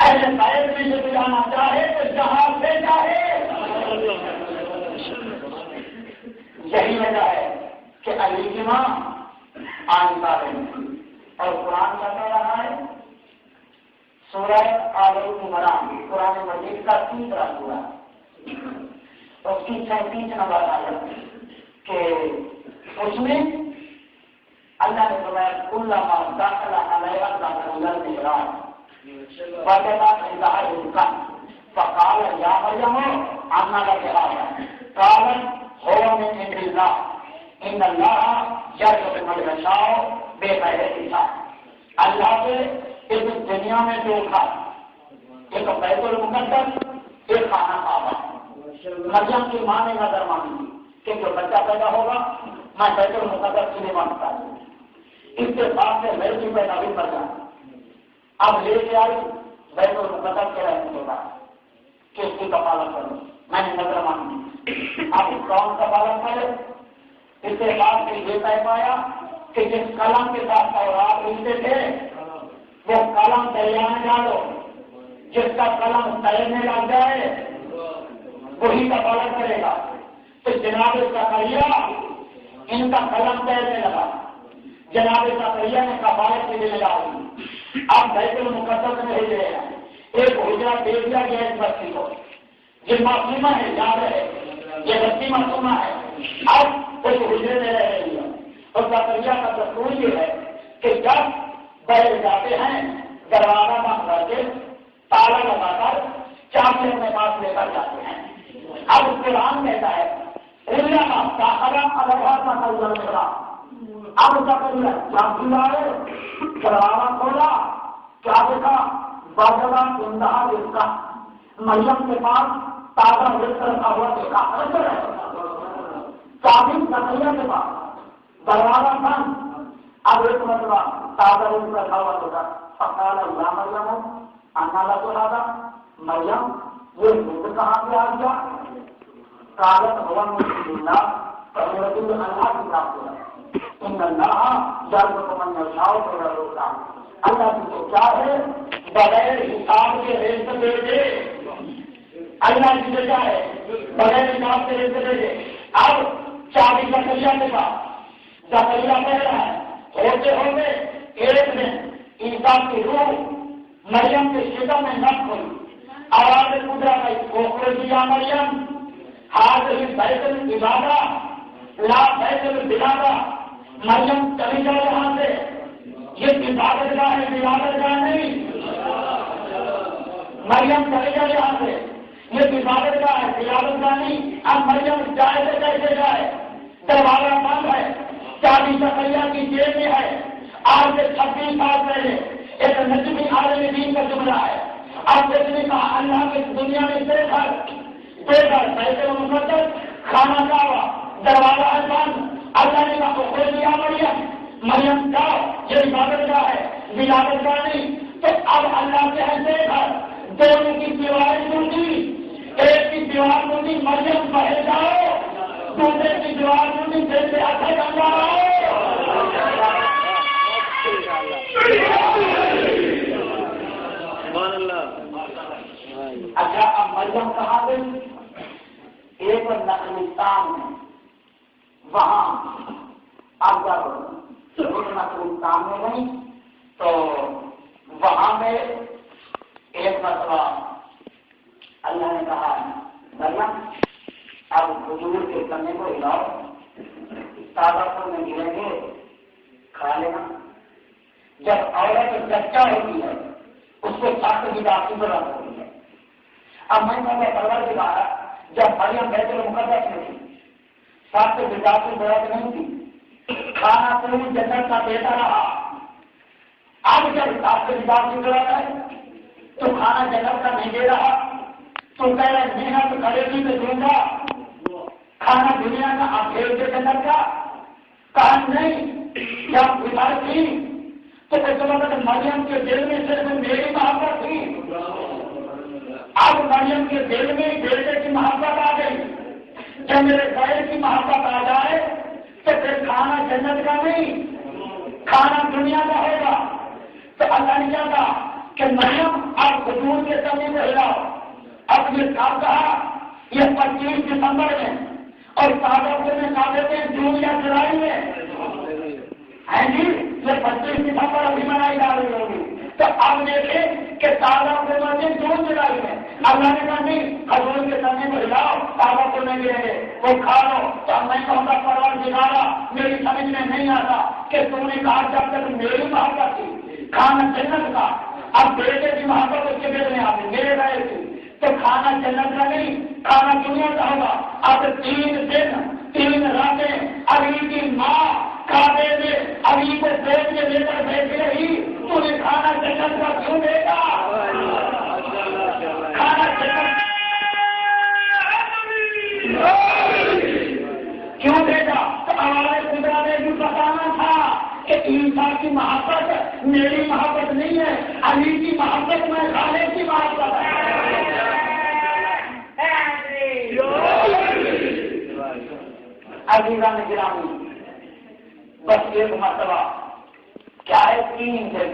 S2: ایسے غیر میں جو جانا چاہے تو جہاز سے چاہے. یہی وجہ ہے کہ علی کی ماں آن پارے اور قرآن کا کہہ رہا ہے سورہ آل عمران قرآن مجید کا 3 سورہ اس کی 37 نمبر آیت کہ اس میں اللہ نے فرمایا کلما دخل علیہ دخل المحراب وجد عندها رزقا فقال يا مريم أنى لك هذا قالت هو من عند الله ان اللہ یرزق من یشاء بغیر حساب. اللہ سے اس دنیا میں جو تھا ایک بیت المقدس ایک خانہ کعبہ. مریم کی ماں نے نظر مانی کہ جو بچہ پیدا ہوگا میں بیت المقدس کے لیے مانگتا ہوں. اس کے بعد سے میں بھی پیدا بھی کر جاؤں. اب لے کے آئی بیت المقدس کے رہنے کے بعد کہ اس کی کفالت کروں. میں نے نظر مانی. اب کون کفالت کرے؟ اس کے بعد سے یہ طے پایا کہ جس قلم کے ساتھ تورات لکھتے تھے وہ قلم دریا میں ڈالو. جس کا قلم تیرنے لگ جائے وہی کفالت کرے گا. تو جناب زکریا ان کا قلم تیرنے لگا. جناب زکریا نے کفالت کے لیے ڈالی. اب بیت المقدس میں بھیج رہے ہیں. ایک حجرہ دے دیا گیا اس بچی کو. یہ معصومہ ہے، یاد ہے یہ بچی معصومہ ہے. اب اس حجرے میں رہ رہی ہے. اور زکریا کا دستور یہ ہے کہ جب بیٹھ جاتے ہیں دروازہ بند کر کے تالا لگا کر چابی اپنے پاس لے کر جاتے ہیں. اب قرآن کہتا ہے اب زکریا چابی لائے، دروازہ کھولا، کیا دیکھا؟ باجرا زندہ رزقا. مریم کے پاس تازہ رزق رکھا ہوا دیکھا. چابی زکریا کے پاس، دروازہ بند. اب ایک مرتبہ تازہ رزق رکھا ہوا دیکھا. فقال یا مریم انا لک ھذا. مریم یہ رزق کہاں سے آ گیا؟ قالت هو من اللہ. فرسول اللہ کی طرف سے ان اللہ یرزق من یشاء بغیر حساب. اللہ کی تو کیا ہے بغیر حساب کے رزق دے دے. اللہ کی تو کیا ہے بغیر حساب کے رزق دے دے. اب چابی زکریا کے پاس، زکریا کہہ رہا ہے ہوتے ہوتے ایک دن عیسیٰ کی روح مریم کے شکم میں نفخ ہوئی. آواز قدرا گئی اخرجی یا مریم حاضر بیت العبادہ لا بیت البلادہ. مریم چلی جائے یہاں سے. یہ عبادت گاہ ہے، عبادت گاہ نہیں. مریم چلی جائے یہاں سے. یہ عبادت گاہ ہے، عبادت گاہ نہیں. اب مریم جائے سے کیسے جائے؟ دروازہ بند ہے، چابی زکریا کی جیب میں ہے. آج سے 26 سال پہلے ایک نجمی عالم دین کا جملہ ہے. اب جس نے کہا اللہ کی دنیا میں بے گھر بیت المقدس خانہ کعبہ دروازہ بند. اللہ نے کہا خود لیا مریم جاؤ، یہ عبادت گاہ ہے، ولادت گاہ نہیں. تو اب اللہ کے ایسے گھر دونوں کی دیواریں ٹوٹی. ایک کی دیوار ٹوٹی مریم بہے جاؤ، دوسرے کی دیوار ٹوٹی جیسے اچھا جانا رہو. اچھا اب مریم کہاں گئی؟ ایک نقلستان میں. وہاں اب جب نقلستان میں گئی تو وہاں میں ایک مرتبہ اللہ نے کہا مریم اب حضور کے کنے کو ہلاؤ، تازہ پھول میں گریں گے کھا لینا. جب عورت بچہ ہوتی ہے اس کو سخت کی داخل ضرورت ہوتی ہے. اب میں پرور دکھایا جب مریم بیت المقدس میں تھی سخت بجاتی کی ضرورت نہیں تھی. کھانا پوری جنت کا دیتا رہا. اب جب سخت بجاتی کی ضرورت ہے تو کھانا جنت کا نہیں دے رہا. تو کہہ رہے محنت کرے گی تو دوں گا کھانا دنیا کا. آپ بھیج دے جنت کا کہا نہیں. جب گزار تھی تو اس وقت مریم کے دل میں صرف میری محبت تھی. اب مریم کے دل میں بیٹے کی محبت آ گئی. جب میرے غیر کی محبت آ جائے تو پھر کھانا جنت کا نہیں کھانا دنیا کا ہوگا. تو اللہ نے کیا کہا کہ مریم اب حضور کے سامنے کو ہلاؤ. اب یہ کام کہا یہ 25 دسمبر میں اور صحابہ میں کہا دیتے ہیں جون یا جولائی میں ہے جی. یہ 25 دسمبر ابھی منائی جا رہی ہوگی. تو اب دیکھیں کہ تازہ کو مسجد جون جولائی میں. اللہ نے کہا نہیں حضور کے سامنے کو ہلاؤ تازہ کو نہیں گریں گے وہ کھا لو. تو اب میں کہوں گا پرور دکھانا میری سمجھ میں نہیں آتا کہ تم نے کہا جب تک میری محبت تھی کھانا جنت کا. اب بیٹے کی محبت اس کے دل میں آ گئی میرے رہے تھی تو کھانا جنت کا نہیں کھانا دنیا کا ہوگا. اب 3 دن 3 راتیں علی کی ماں کعبے میں علی کو گود میں لے کر بیٹھی رہی، تو نے کھانا جنت کا کیوں دے گا؟ کھانا جنت کیوں دے گا؟ تو ہمارے خدا نے بھی بتانا تھا کہ عیسیٰ کی محبت میری محبت نہیں ہے، علی کی محبت میں خالق کی محبت ہے۔ عزیزان گرامی، بس ایک مرتبہ کیا ہے 3 دن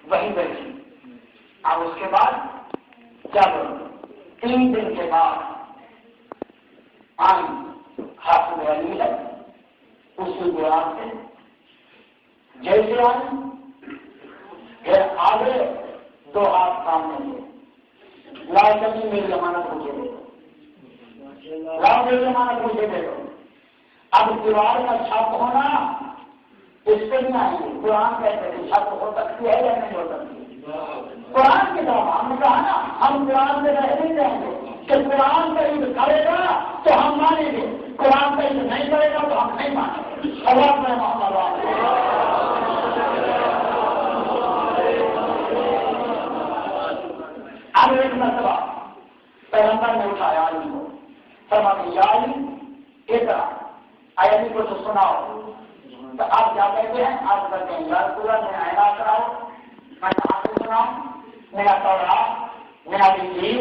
S2: وہی بیٹھی، اب اس کے بعد جب 3 دن کے بعد آئی حافظ علی ہے اسی دوران سے جیسے آئی پھر آگے 2 ہاتھ سامنے سے لا کبھی میری امانت مجھے دے دو، لا میری امانت مجھے دے دو۔ اب دیوار کا چھپ ہونا اس پہ نہیں آئیں گے، قرآن کہتے ہیں چھپ ہو سکتی ہے یا نہیں ہو سکتی؟ قرآن کی طرف ہم نے کہا نا ہم قرآن سے رہ نہیں جائیں گے کہ قرآن کا عید کرے گا تو ہم مانیں گے، قرآن کا عید نہیں کرے گا تو ہم نہیں مانیں گے۔ اللہ میں محمد اب ایک مرتبہ پیغمبر نے اٹھایا علی کو، فرمایا یا علی اقرا، علی کو تو سناؤ۔ تو آپ کیا کہتے ہیں؟ آپ کہتے ہیں یا رسول اللہ میں اعلان کراؤ، میں کہاں سے سناؤں؟ میرا تورات، میرا انجیل،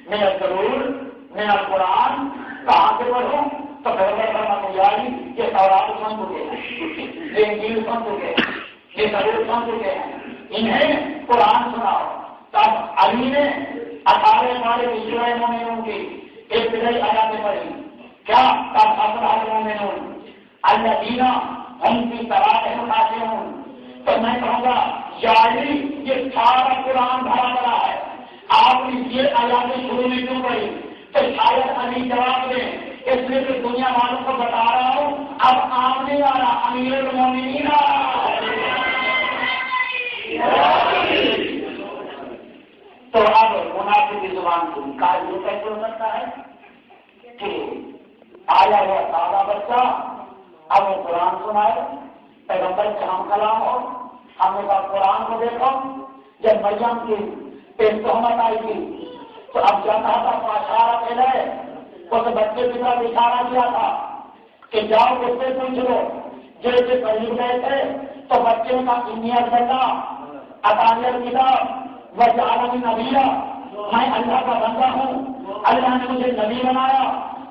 S2: میرا ضرور، میرا قرآن کہاں سے پڑھوں؟ تو پیغمبر یا علی یہ تورات سن چکے ہیں، یہ انجیل سن چکے ہیں، یہ ضرور سن چکے ہیں، انہیں قرآن سناؤ۔ تب علی نے 18 والے سورہ مومنون کی ابتدائی آیاتیں پڑھی، کیا تب افلاح المومنون الذین ہم فی صلاتہم خاشعون۔ تو میں کہوں گا یا علی یہ سارا قرآن بھرا پڑا ہے، آپ نے یہ آیاتیں شروع میں کیوں پڑھی؟ تو شاید علی جواب دیں اس لیے کہ دنیا والوں کو بتا رہا ہوں اب آپ نہیں آ رہا، امیر المومنین آ رہا۔ تو اب منافق کی زبان کو نکال یہ کیسے ہو سکتا ہے کہ آیا ہوا سادہ بچہ اب وہ قرآن سنائے، پیغمبر کے ہم کلام ہو، ہم نے کہا قرآن کو دیکھو۔ جب مریم کی تہمت آئی تھی تو اب جاتا تھا تو اشارہ پھیلائے، اس بچے کی طرف اشارہ کیا تھا کہ جاؤ اس سے پوچھ لو۔ جیسے قریب گئے تھے تو بچے کا انیت بنا اطالیت کتاب وجعلنی نبیہ، میں اللہ کا بندہ ہوں، اللہ نے مجھے نبی بنایا،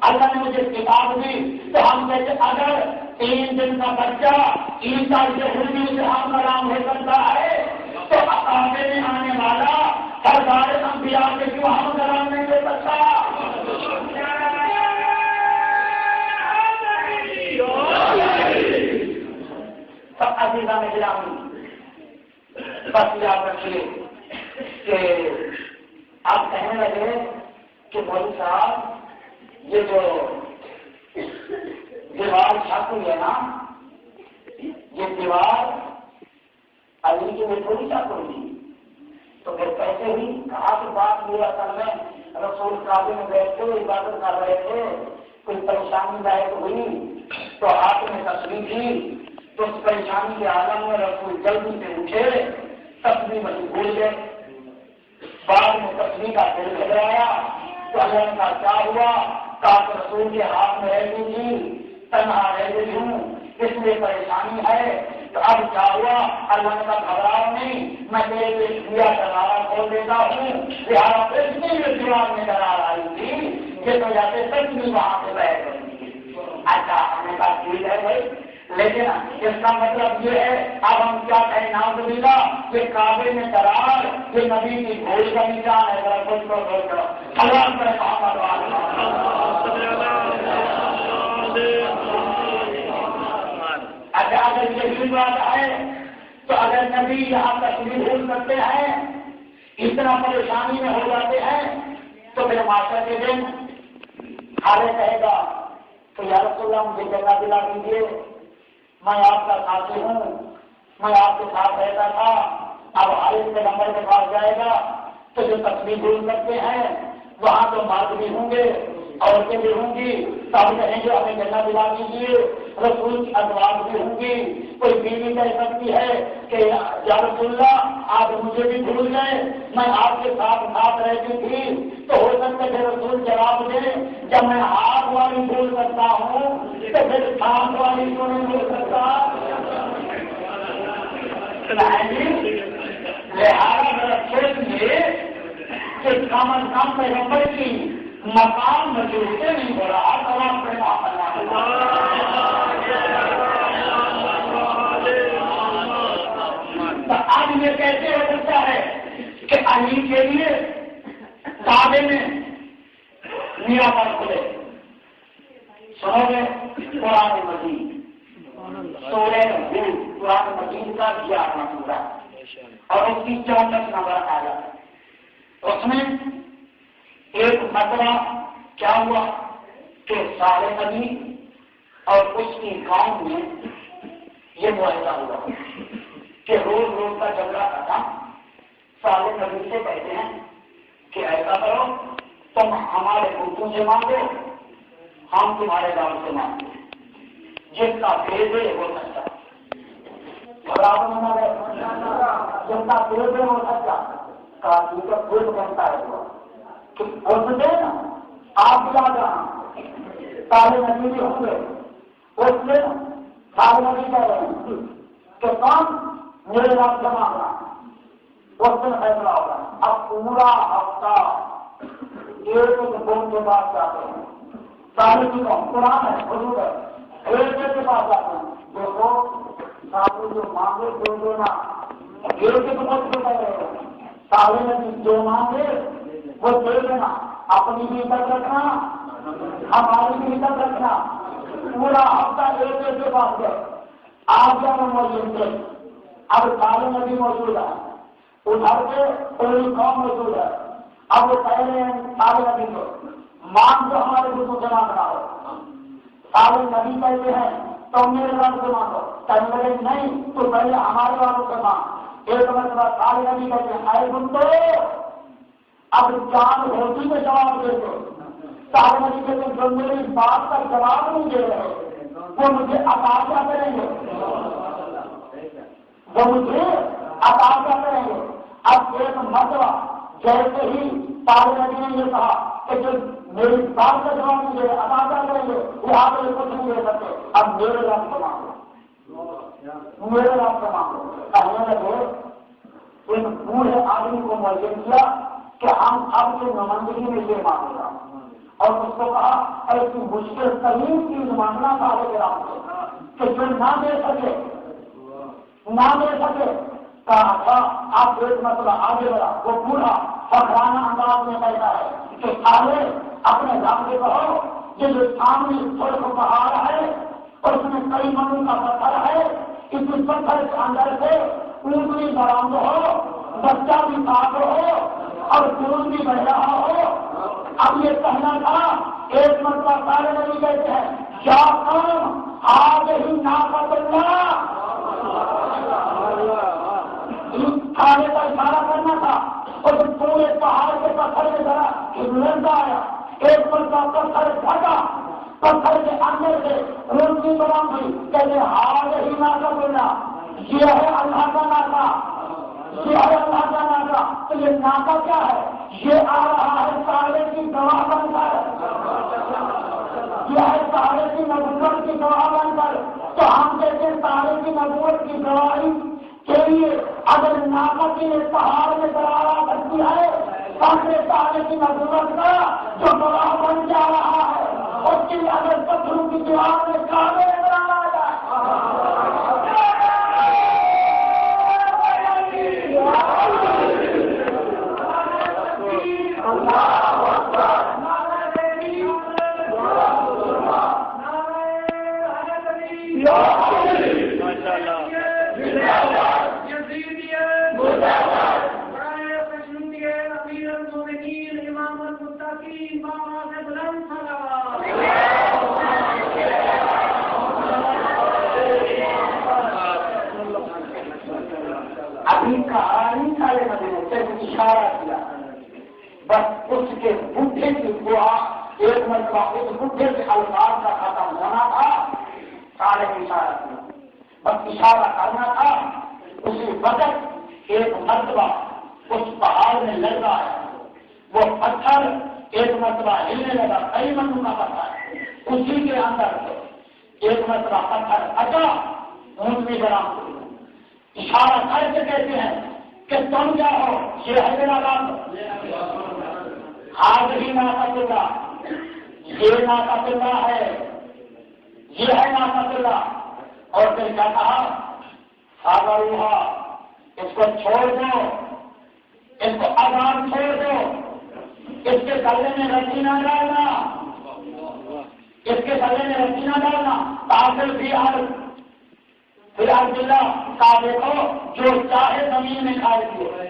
S2: اللہ نے مجھے کتاب دی۔ تو ہم کہتے اگر 3 دن کا بچہ عیسیٰ یہودی سے ہم کلام ہو سکتا ہے تو عقابے میں آنے والا سرکار انبیاء سے کیوں ہم کلام نہیں دے سکتا؟ سب عزیزان گرامی بس یاد رکھیے کہ آپ کہنے لگے کہ مولوی صاحب یہ جو دیوار چھپ ہوئی ہے نا، یہ دیوار علی کی میں تھوڑی چھپ ہوئی تھی، تو پھر کیسے ہوئی؟ کہا کہ بات یہ اصل میں رسول کعبے میں بیٹھے عبادت کر رہے تھے، کوئی پریشانی لاحق ہوئی تو ہاتھ میں تصویر تھی، تو اس پریشانی کے عالم میں رسول جلدی سے اٹھے، تصویر وہی بھول گئے، بعد میں تصویر کا دل گھبرایا تو اللہ نے کہا کیا ہوا؟ کہا کہ رسول کے ہاتھ میں رہ گئی تھی، تنہا رہ گئی ہوں، اس لیے پریشانی ہے۔ تو اب کیا ہوا؟ اللہ نے کہا گھبراؤ نہیں، میں تیرے لیے دیا دروازہ کھول دیتا ہوں۔ لہٰذا اس میں جو دیوار میں درار آئی تھی جس وجہ سے سچ بھی وہاں سے بیٹھ گئی۔ اچھا ہم نے کہا ٹھیک ہے بھائی، لیکن اس کا مطلب یہ ہے اب ہم کیا کہیں نعوذ باللہ یہ کعبے میں درار یہ نبی کی بھول کا نشان ہے۔ ذرا کچھ کو بول کرو سلام کرے محمد اچھا اگر یہی بات ہے تو اگر نبی یہاں تشریف بھول سکتے ہیں، اتنا پریشانی میں ہو جاتے ہیں، تو پھر معاشرے کے دن حالے کہے گا تو یا رسول اللہ مجھے جگہ دلا دیجیے، میں آپ کا ساتھی ہوں، میں آپ کے ساتھ رہتا تھا۔ اب حالت کے نمبر کے پاس جائے گا تو جو تشریف بھول سکتے ہیں وہاں تو مرد بھی ہوں گے، عورتیں بھی ہوں گی، سب کہیں گے ہمیں جنت دلا دیجیے، رسول کی ازواج بھی ہوں گی، کوئی بیوی کہہ سکتی ہے کہ یا رسول اللہ آپ مجھے بھی بھول گئے، میں آپ کے ساتھ رہتی تھی، تو ہو سکتا ہے رسول جواب دیں جب میں ہاتھ والی بھول سکتا ہوں تو پھر ساتھ والی کیوں نہیں بھول سکتا؟ لہٰذا سوچیے کہ کم از کم پیغمبر کی مقام مجھے نہیں ہو رہا تمام تو آج یہ کیسے ہو سکتا ہے کہ علی کے لیے کعبے میں میرا پر کھلے؟ سنو گے قرآن مجید سورہ ہود قرآن مجید کا 11واں سورہ اور اس کی 64 نمبر آیت، اس میں ایک مرتبہ کیا ہوا کہ صالح نبی اور اس کی قوم میں یہ معاہدہ ہوا کہ روز کا جھگڑا تھا۔ صالح نبی سے کہتے ہیں کہ ایسا کرو تم ہمارے بتوں سے مانگو، ہم تمہارے گاؤں سے مانگو، جس کا بھید ہے وہ سچا، جس کا بھید ہے وہ سچا، کافی کا بھید بنتا ہے وہ دے نا آپ یاد رہا سارے نبی بھی ہوں گے، اس میں سارے نبی کہہ رہے ہیں کہ کام میرے رب سے مانگ رہا، اس دن فیصلہ ہوگا۔ اب پورا ہفتہ ایک گھوم کے پاس جاتے ہیں، سارے کی قرآن ہے حضور ہے، ایک کے پاس جاتے ہیں، دیکھو سارے جو مانگے دے دینا، ایک کے پاس کہہ رہے ہیں سارے نبی جو مانگے وہ دے دینا، اپنی بھی عزت رکھنا ہماری بھی عزت رکھنا۔ پورا ہفتہ ایک کے پاس گئے، آج جب ہم موجود تھے، اب سارے نبی موجود ہے، ادھر سے پوری قوم موجود ہے، اب وہ کہہ رہے ہیں سارے نبی کو مان جو ہمارے بزرگ سے مانگنا ہو، سارے نبی کہتے ہیں تو میرے رب سے مانگو، کہنے لگے نہیں تو پہلے ہمارے والوں سے مانگ۔ ایک مرتبہ سارے نبی کہتے ہیں آئے تم تو اب چاند ہوتی میں جواب دے دو، سارے نبی کہتے ہیں جو میری بات کا جواب نہیں دے رہے وہ مجھے عطا کیا کریں گے، وہ مجھے عطا کیا کریں گے۔ اب ایک مرتبہ جیسے ہی سارے نبی نے یہ کہا کہ جو میری بات کا جواب نہیں دے عطا کیا کریں گے، وہ آپ کو کچھ نہیں دے سکتے، اب میرے رب سے مانگو، میرے رب سے مانگو۔ کہنے لگے ایک بوڑھے آدمی کو معین کیا کہ ہم اب کی نمائندگی میں یہ مانگ رہا اور اس کو کہا ایسی مشکل ترین چیز مانگنا تھا کہ جو نہ دے سکے کہا تھا آپ ایک مسئلہ آگے بڑھا، وہ بوڑھا فخرانہ انداز میں کہتا ہے کہ سارے اپنے رب سے کہو یہ جو سامنے تھوڑے کو پہاڑ ہے اور اس میں کئی منوں کا پتھر ہے، اس پتھر کے اندر سے اونٹنی برآمد ہو، بچہ بھی صاف ہو اور دودھ بھی بہ رہا ہو۔ اب یہ کہنا تھا، ایک مرتبہ سارے نبی کہتے ہیں کیا کام آج ہی ناقت اللہ کھانے کا اشارہ کرنا تھا اور پورے پہاڑ کے پتھر میں ذرا لڑتا آیا، ایک مرتبہ پتھر پھٹا، پتھر کے اندر سے روٹی برآمد ہوئی، کہتے آج ہی ناقت اللہ، یہ ہے اللہ کا ناکا، یہ ہے اللہ کا ناکا۔ تو یہ ناکا کیا ہے؟ یہ آ رہا ہے سارے کی گواہ بن کر، یہ ہے سارے کی نبوت کی گواہ بن کر۔ تو ہم کہتے ہیں سارے کی نبوت کی گواہی کے لیے اگر ناکا کی پہاڑ میں درار آ سکتی ہے، سامنے سارے کی نبوت کا جو گواہ بن جا رہا ہے اس کے لیے اگر پتھروں کی دیوار میں کعبے میں درار آ جائے۔ ابھی کہانی سارے نبی نے صرف اشارہ کیا، بس اس کے بوڑھے کی دعا ایک مرتبہ اس بڈھے کے الفاظ کا ختم ہونا تھا، سارے اشارہ کیا، بس اشارہ کرنا تھا، اسی وقت ایک مرتبہ اس پہاڑ میں لگ رہا ہے، وہ پتھر ایک مرتبہ ہلنے لگا، کئی منوں کا پتھر، اسی کے اندر ایک مرتبہ پتھر ہٹا، اونٹ میں برام اشارہ کر کے کہتے ہیں کہ تم کیا ہو؟ یہ ہے میرا کام، آج ہی ناقۃ اللہ، یہ ناقۃ اللہ ہے، یہ ہے ناقۃ اللہ۔ اور پھر کیا کہا؟ فاضلوہا، اس کو چھوڑ دو، اس کو آزاد چھوڑ دو، اس کے گلے میں رسی نہ ڈالنا، اس کے گلے میں رسی نہ ڈالنا، حاصل بھی حل پھر عبداللہ کا دیکھو جو چاہے زمین میں کھائے دیے،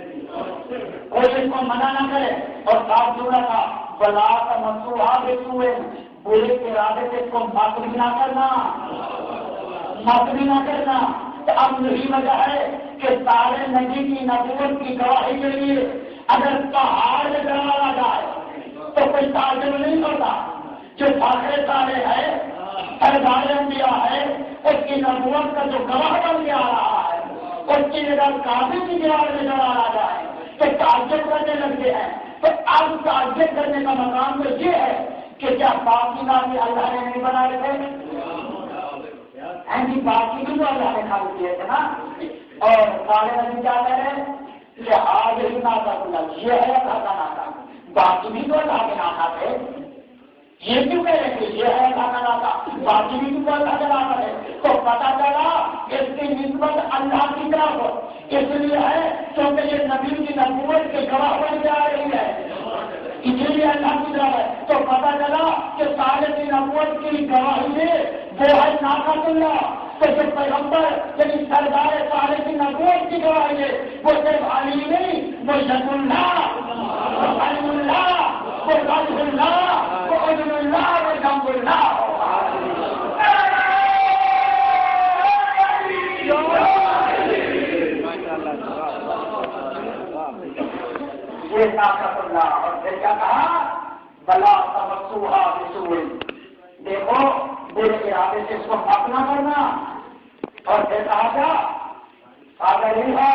S2: کوئی اس کو منع نہ کرے۔ اور صاف جڑا تھا بلا کا منصوبہ ہوئے برے کے ارادے سے اس کو مت بھی نہ کرنا، مت بھی نہ کرنا۔ تو اب یہی وجہ ہے کہ سارے نبی کی نبوت کی گواہی کے لیے اگر پہاڑ میں ڈرایا جائے تو کوئی تعجب نہیں ہوتا۔ جو آخر سارے ہے سردار انبیاء ہے، اس کی نبوت کا جو گواہ بن کے آ رہا ہے، اس کی جگہ کافی کی جواب میں ڈرایا جائے تو تعجب کرنے لگتے ہیں۔ تو اب تعجب کرنے کا مقام تو یہ ہے کہ کیا باقی نامی اللہ نے نہیں بنائے تھے؟ جی باقی بھی تو اللہ نے کھا دیے تھے نا۔ اور سارے نبی کیا کہہ رہے ہیں کہ آج ہی ناقۃ اللہ، یہ ہے اللہ کا ناقہ، باقی بھی تو اللہ کے ناقہ تھے، یہ کیوں کہہ رہے کہ یہ ہے اللہ کا ناقہ، باقی بھی تو اللہ کا ناقہ ہے؟ تو پتہ چلا اس کی نسبت اللہ کی طرف اس لیے ہے کیونکہ یہ نبی کی نبوت کے گواہ بن کے آ رہی ہے، اسی لیے اللہ کی طرف ہے۔ تو پتہ چلا کہ سارے کی نبوت کی گواہی میں وہ ہے ناقۃ اللہ۔ تو جو پیغمبر یعنی سردار سارے کی نبوت کی گواہی ہے وہ صرف علی نہیں، وہ ید اللہ، وہ علم اللہ، وہ وجہ اللہ، وہ عدل اللہ، وہ جنب اللہ۔ یہ ناقۃ اللہ۔ اور پھر کیا کہا؟ بلا تمسوہا بسوء، دیکھو برے ارادے سے اس کو مت نہ کرنا۔ اور پھر کہا کیا؟ فاضلوہا،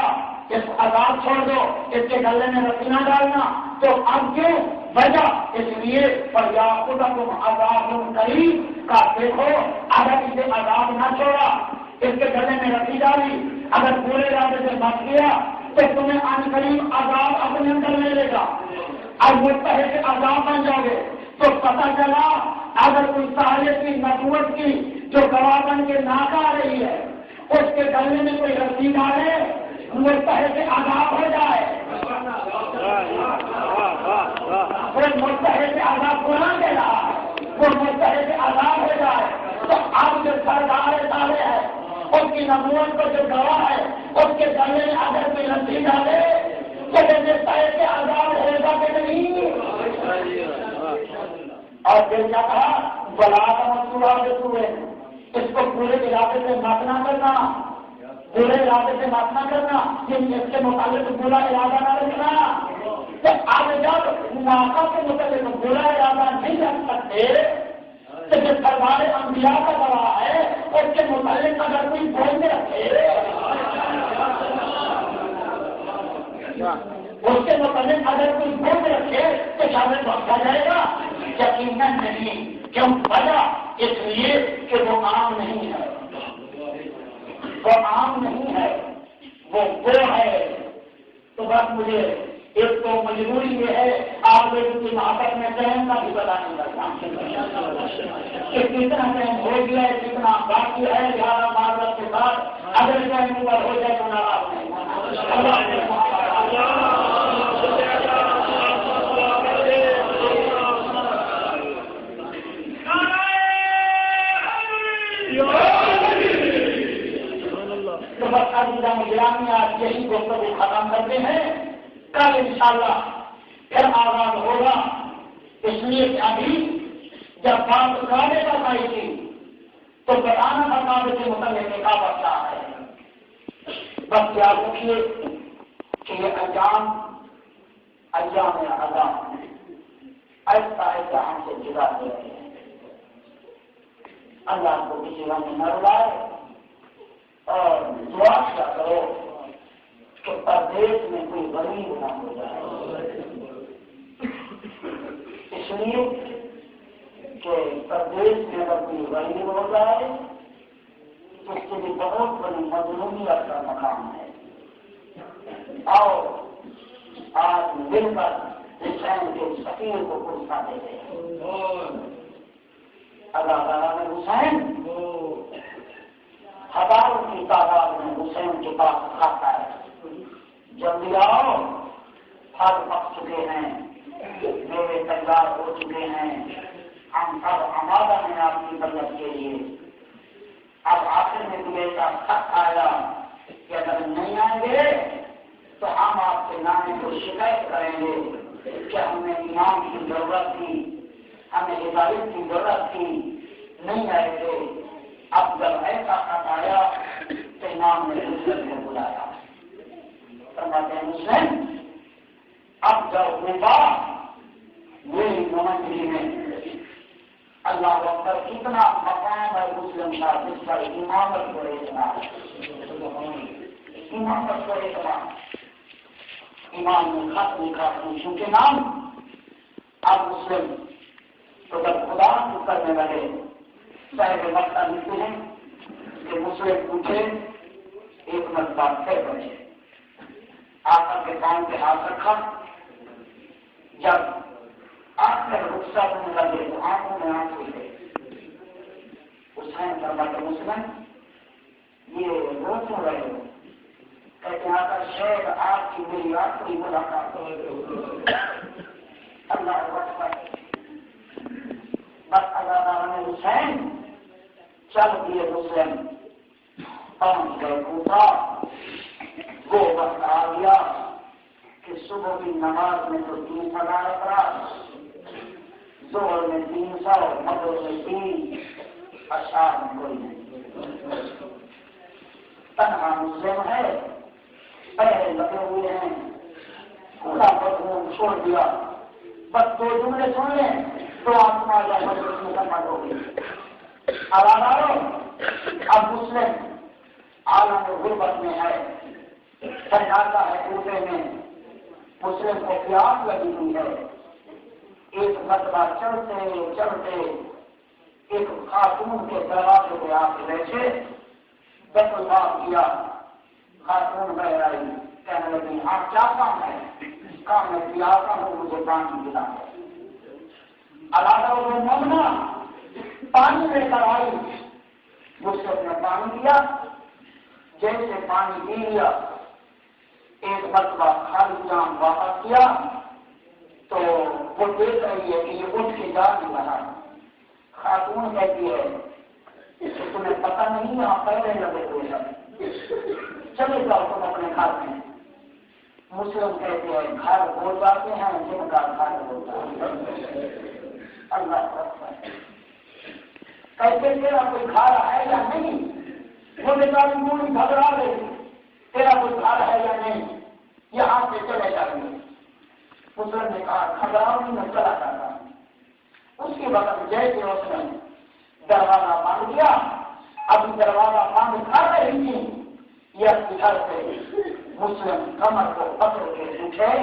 S2: اس کو آزاد چھوڑ دو، اس کے گلے میں رسی نہ ڈالنا۔ تو اب کیوں؟ وجہ اس لیے فَلْيَأْخُذْكُمْ عَذَابٌ قَرِيبٌ کا دیکھو اگر اسے عذاب نہ چھوڑا، اس کے گلے میں رسی ڈالی، اگر برے ارادے سے بچ گیا تو تمہیں ان قریب عذاب اپنے اندر لے لے گا، اب متحد سے عذاب بن جاؤ گے۔ تو پتہ چلا اگر کوئی صالح کی نبوت کی جو گواہ بن کے ناکا آ رہی ہے اس کے گلے میں کوئی رسی ڈالے متحد سے عذاب ہو جائے، وہ متحد سے عذاب قرآن دے رہا ہے، وہ متحد سے عذاب ہو جائے۔ تو اب جو سردار سارے ہے اس کی نبوت کو جو گواہ ہے اس کے گلے میں اگر کوئی رسی ڈالے تو متحد سے عذاب ہوگا کہ نہیں؟ اور پھر کیا کہا؟ بلا کا منصوبہ ہوئے، اس کو پورے علاقے سے مت نہ کرنا، برے ارادے سے مت نہ کرنا، اس کے متعلق برا ارادہ نہ رکھنا۔ تو اب جب ناقہ کے متعلق برا ارادہ نہیں رکھ سکتے تو جو سردار انبیاء کا گواہ ہے اس کے متعلق اگر کوئی بول رکھے، اس کے متعلق اگر کوئی بول رکھے تو شامل بخشا جائے گا؟ یقیناً نہیں۔ کیوں؟ وجہ اس لیے کہ وہ عام نہیں ہے، وہ عام نہیں ہے، وہ ہے۔ تو بس مجھے ایک تو مجبوری یہ ہے آپ لوگوں کی محبت میں چین کا بھی پتا نہیں لگتا کہ کتنا چین ہو گیا ہے، کتنا باقی ہے۔ 11 مارچ کے بعد اگر چین اوپر ہو جائے تو ناراض نہیں ہونا۔ تو بس گرامی آج یہی گفتگو ختم کرتے ہیں، کل انشاءاللہ پھر آغاز ہوگا۔ اس لیے کہ ابھی جب بات کعبے پر آئی تھی تو بتانا تھا کعبے کے متعلق کا بچہ ہے۔ بس یاد رکھیے کہ یہ ایام عذاب آہستہ آہستہ ہم سے جدا ہو رہے ہیں. اللہ کو کسی غم میں نہ رلائے اور دعا کیا کرو کہ پردیس میں کوئی غریب نہ ہو جائے. اس لیے کہ پردیس میں اگر کوئی غریب ہو جائے تو اس کے لیے بہت بڑی مظلومیت کا مقام ہے. آؤ آج مل کر حسین کے فقیر کو پرسا دیتے ہیں. اللہ تعالیٰ نے حسین ہزاروں کی تعداد میں حسین کے پاس کھاتا ہے. جلدی آؤ، پھل پک چکے ہیں، میوے تیار ہو چکے ہیں، ہم سب آمادہ ہیں آپ کی مدد کے لیے. اب آخر میں بھی ایسا خط آیا کہ اگر نہیں آئیں گے تو ہم آپ کے نانے کو شکایت کریں گے کہ ہمیں امام کی ضرورت تھی، ہمیں ہدایت کی ضرورت تھی، نہیں آئے تھے. اب جب ایسا خط آیا تو امام نے مسلم کو بلایا. فرماتے ہیں مسلم اب جب ہوگا میری منزلی میں اللہ اکبر کتنا مقام ہے مسلم کا جس پر امامت کو اعتماد ہے. امامت کو اعتماد. امام نے خط لکھا پوچھوں کے نام. اب مسلم تو جب خدا کو کرنے لگے صاحب وقت لکھتے ہیں کہ مسلم پوچھے ایک مرتبہ پھر بنے آخر کے کام پہ ہاتھ رکھا. جب آخر رخصت ہونے لگے تو آنکھوں میں آنکھ ہوئی گئے. حسین فرماتے مسلم یہ رو کیوں رہے ہو؟ کہتے ہیں آقا شاید آپ کی میری آخری ملاقات ہو. اللہ اکبر. بس اللہ تعالیٰ نے حسین چل دیے. مسلم پہنچ گئے کوفہ. وہ وقت آ گیا کہ صبح کی نماز میں تو 3000 افراد، ظہر میں 300، مغرب میں 3، عشاء میں کوئی نہیں. تنہا مسلم ہے، پہلے لگے ہوئے ہیں. پورا مضمون چھوڑ دیا. بس 2 جملے سن لیں تو آپ مجلس میں سمجھ ہو گئی. اب مسلم عالم غربت میں ہے، سناٹا ہے کوفے میں. مسلم کو پیاس لگی ہوئی ہے. ایک مرتبہ چلتے چلتے ایک خاتون کے دروازے پہ آ کے بیٹھے. بیت اللہ کیا. خاتون بہ آئی، کہنے لگی آپ کیا کام ہے؟ کام میں پیاسا ہوں، مجھے پانی دلا. اللہ وہ مومنا پانی لے کر آئی. مسلم نے پانی دیا. جیسے پانی پی لیا ایک مرتبہ خالی جام واپس کیا تو وہ دیکھ رہی ہے کہ یہ اٹھ کے جا نہیں رہا. خاتون کہتی ہے کہ تمہیں پتہ نہیں یہاں پہلے لگے ہوئے ہیں، چلے جاؤ تم اپنے گھر میں. مسلم کہتے ہیں گھر ہو جاتے ہیں جن کا گھر ہوتا ہے. اللہ کہتے تیرا کوئی گھر ہے یا نہیں؟ وہ بیچاری پوری گھبرا گئی. تیرا کوئی گھر ہے یا نہیں؟ یہاں سے چلے جائیں گے. مسلم نے کہا گھبراؤ نہیں، میں چلا جاتا ہوں. اس کے بعد جیسے اس نے دروازہ بند کیا، ابھی دروازہ بند کر رہی تھی یا گھر سے مسلم کمر کو پکڑ کے اٹھے.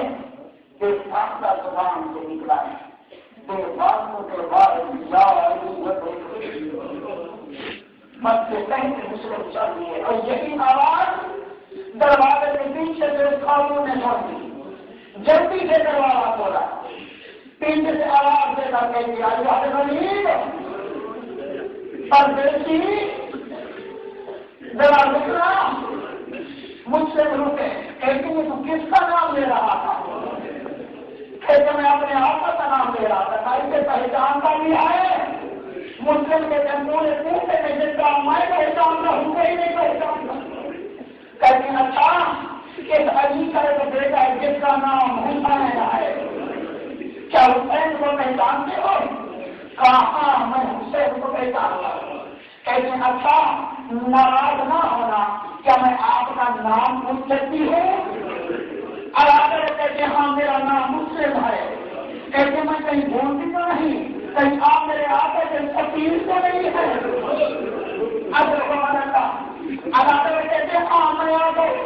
S2: بے فاصلہ زبان سے نکلا ہے بے فاصلوں کے بعد مت سے کہیں سے مسلم چل رہی ہے. اور یہی آواز دروازے کے پیچھے سے خاتون نے چھوڑ دی. جلدی سے دروازہ کھولا. پیچھے سے آواز دے کر کہہ دیا غریب پردیسی ذرا رکنا. مجھ سے روکے. کہتے ہیں تو کس کا نام لے رہا تھا؟ کہتے میں اپنے آپ کا نام لے رہا تھا. اسے پہچانتا بھی ہے. مسلم کے پورے پوچھتے میں جس کا میں پہچانتا ہوں ہی نہیں پہچانتا. کہتے ہیں اچھا اس علی کا ایک بیٹا ہے جس کا نام حسین ہے، کیا حسین کو پہچانتے ہو؟ کہاں میں حسین کو پہچانتا ہوں. کہتے ہیں اچھا ناراض نہ ہونا، کیا میں آپ کا نام پوچھ سکتی ہوں؟ کہتے ہاں میرا نام مسلم ہے. کہتے میں کہیں بھولتی تو نہیں، کہیں آپ میرے آتے کہیں تفصیل تو نہیں ہے؟ اب اللہ کہتے ہیں ہاں میں آتا ہوں،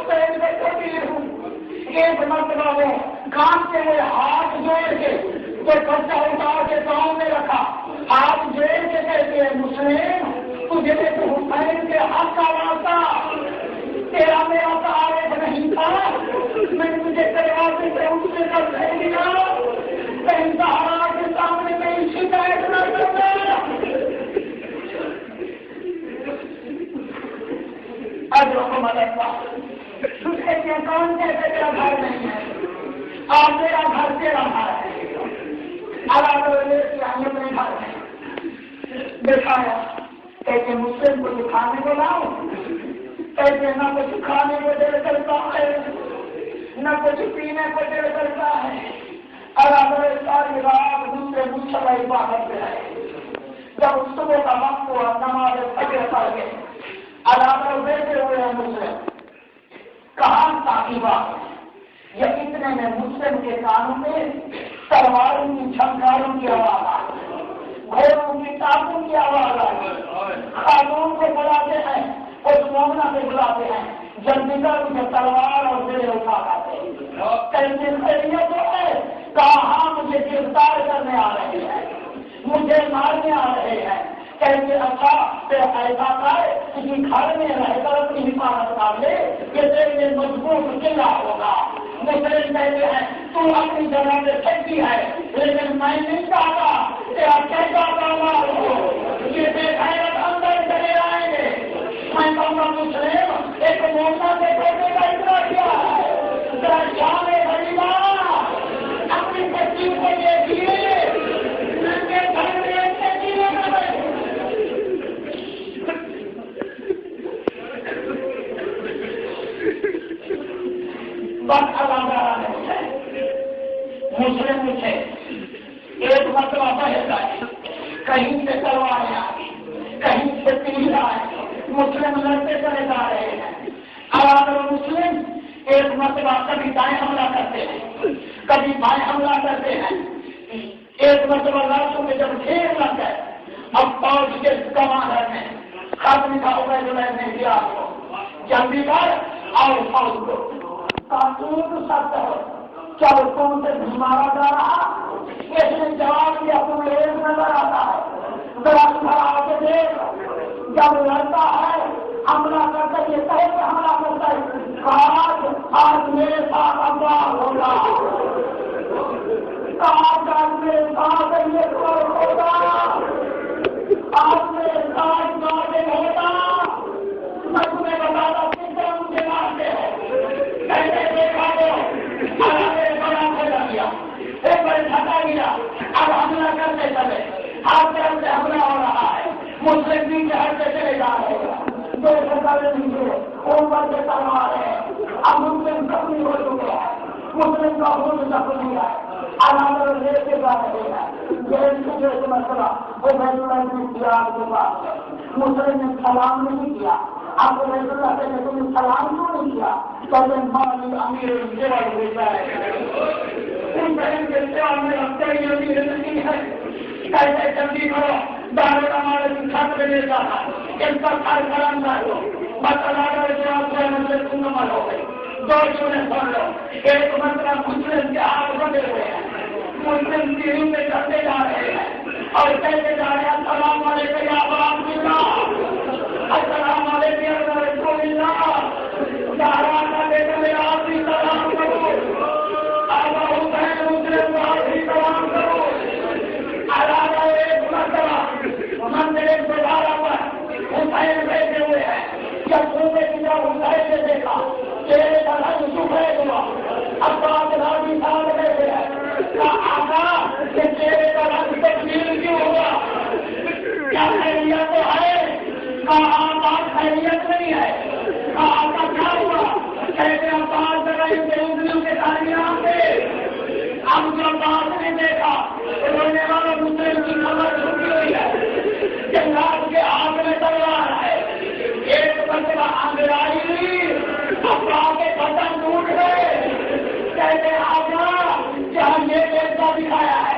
S2: ایک مرتبہ وہ کام کے ہوئے ہاتھ جوڑ کے کوئی بچہ اٹھا کے گاؤں میں رکھا، ہاتھ جوڑ کے کہتے ہیں مسلم تجھے تو حسین کے حق کا واسطہ، تیرا میرا تعارف نہیں تھا، میں تجھے دروازے سے اٹھ کے کر دے دیا، کہیں سہارا کے سامنے کہیں شکایت نہ کرنا۔ کون کہتے تیرا گھر نہیں ہے، اور میرا گھر تیرا گھر ہے، اپنے گھر ہے دکھایا، کہتے مسلم کو دکھانے کو لاؤ، کہتے نہ کچھ کھانے کو دل کرتا ہے نہ کچھ پینے کو دل کرتا ہے، ساری رات دوسرے مسلم عبادت پہ رہے، جب صبح کا وقت ہوا نماز فجر پڑھ گئے، اللہ بیٹھے ہوئے ہیں مسلم، کہاں صاحبہ یا اتنے میں مسلم کے کانوں میں تلواروں کی جھنکاروں کی آواز آئی، گھوڑوں کی ٹاپوں کی آواز آئی، خاتون کو بلاتے ہیں، اس مومنہ سے بلاتے ہیں، جلدی کر مجھے تلوار اور میرے اٹھا لاتے کہیں خیریت جو ہے، کہاں مجھے گرفتار کرنے آ رہے ہیں، مجھے مارنے آ رہے ہیں، کہیں اچھا تیرا ایسا ہے کسی گھر میں رہ کر اپنی حفاظت کر لے، یہ تیرے لیے مضبوط قلعہ ہوگا۔ مسلم کہتے ہیں تو اپنی جگہ پہ پھینکی ہے، لیکن میں نہیں چاہتا تیرا کیسا کاروبار ہو، یہ بے غیرت اندر چلے آئیں گے۔ میں کہوں گا مسلم ایک مومنہ سے بیٹے کا اتنا کیا ہے، ذرا شان غریبا اپنی تقسیم کو دیکھیے، ننگے گھر میں ایک تقسیمیں کر رہے ہیں۔ بس اللہ ہے مسلم مجھے ایک مرتبہ بہت آئے، کہیں سے تلواریں آئی، کہیں سے تیر آئے، مسلم لڑتے چلے جا رہے ہیں۔ اللہ مسلم ایک مرتبہ کبھی دائیں حملہ کرتے ہیں، کبھی بائیں حملہ کرتے ہیں، ایک مرتبہ لاشوں میں جب ڈھیر لگ گئے، اب فوج کے کمانڈر نے خط لکھا ہوگا جو میں نے دیا کو جلدی کر اور فوج کو قانون سخت ہے، کیا تم سے مارا جا رہا؟ اس نے جواب دیا تمہیں ایک نظر آتا ہے، ذرا کھڑا کے دیکھ، جب لڑتا ہے حملہ کرتا ہے، یہ کہے کہ حملہ کرتا ہے، آج میرے ساتھ اللہ ہوگا، آج میرے ساتھ یہ ہوگا، آج میرے ساتھ مارے ہوگا، میں تمہیں بتاتا کس طرح مجھے مارتے ہو، کیسے دیکھا دو، ایک بار تھکا گیا، اب حملہ کرتے چلے، ہر طرف سے حملہ ہو رہا ہے، مسلم بھی ہٹتے چلے جا رہے ہیں، دو سرکاریں نیچے اوپر سے تلوار ہے، اب مسلم زخمی ہو چکے ہیں، مسلم کا خون زخمی ہے، اللہ لے کے جا رہے ہیں، جیسے مسئلہ وہ بیت اللہ کے پاس مسلم نے سلام نہیں کیا، آپ کو بیت اللہ سے تم سلام کیوں نہیں کیا؟ کہتے مالی امیر جوڑ دیتا ہے، ان بہن کے سیال میں ہفتہ ہی امیر نہیں ہے، کیسے جلدی کرو، دارے ہمارے چھت میں لیتا ہے، ان کا گھر کرم کر لو، بس اللہ کا جواب سے مجھے سنمل ہو گئی، دو چنے سن لو، ایک مرتبہ مسلم کے ہاتھ بندے ہوئے ہیں، مسلم تیروں میں چلتے جا رہے ہیں، اور کہتے جا رہے ہیں السلام علیکم یا باب اللہ، السلام علیکم یا رسول اللہ، سارا کا بیٹا میرا آخری سلام کرو، آبا حسین مسلم کو آخری سلام کرو، اللہ ایک مرتبہ مندر گزارا پر حسین بیٹھے ہوئے ہیں، جب صوبے کی طرف حسین نے دیکھا چہرے کا رنگ سفید ہوا، عباس راضی صاحب بیٹھے ہیں، آقا یہ چہرے کا رنگ تبدیل کیوں ہوا؟ کیا خیریت تو ہے؟ آقا خیریت نہیں ہے، آقا کیا ہوا؟ کہتے عباس انگلیوں کے درمیان سے اب جو عباس نے دیکھا رونے والا مسلم کی خبر چھپی ہوئی ہے، جنگات کے ہاتھ میں تلوار ہے، ایک مرتبہ انگرائی عباس کے بٹن ٹوٹ گئے، کہتے آقا جہاں یہ دیکھتا دکھایا ہے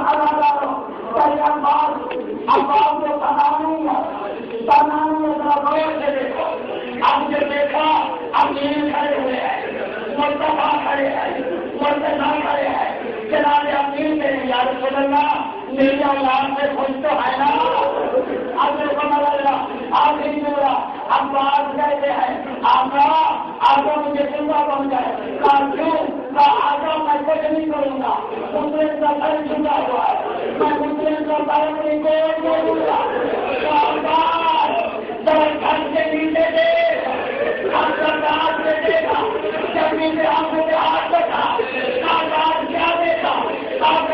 S2: اداروں اباب کو تنانی ذرا غور سے دیکھو. اب جو دیکھا اب یہ کھڑے ہوئے ہیں, مرتبہ کھڑے ہیں, مرتبہ کھڑے ہیں. جناب امیر نے یا رسول اللہ میری اولاد سے خوش تو ہے نا. اب دیکھو ملا آپ ہی میرا اب بات کہتے ہیں آپ مجھے زندہ بن جائے کیوں آگا میں کچھ نہیں کروں گا. مسلم کا گھر چھوٹا ہوا ہے, میں مسلم کا گھر نہیں کروں گا. گھر سے نیچے دے ہم سرکار سے دیکھا زمین میں ہم نے ہاتھ رکھا سرکار کیا دیکھا آپ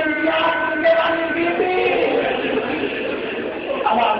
S2: نے والی بیوی اللہ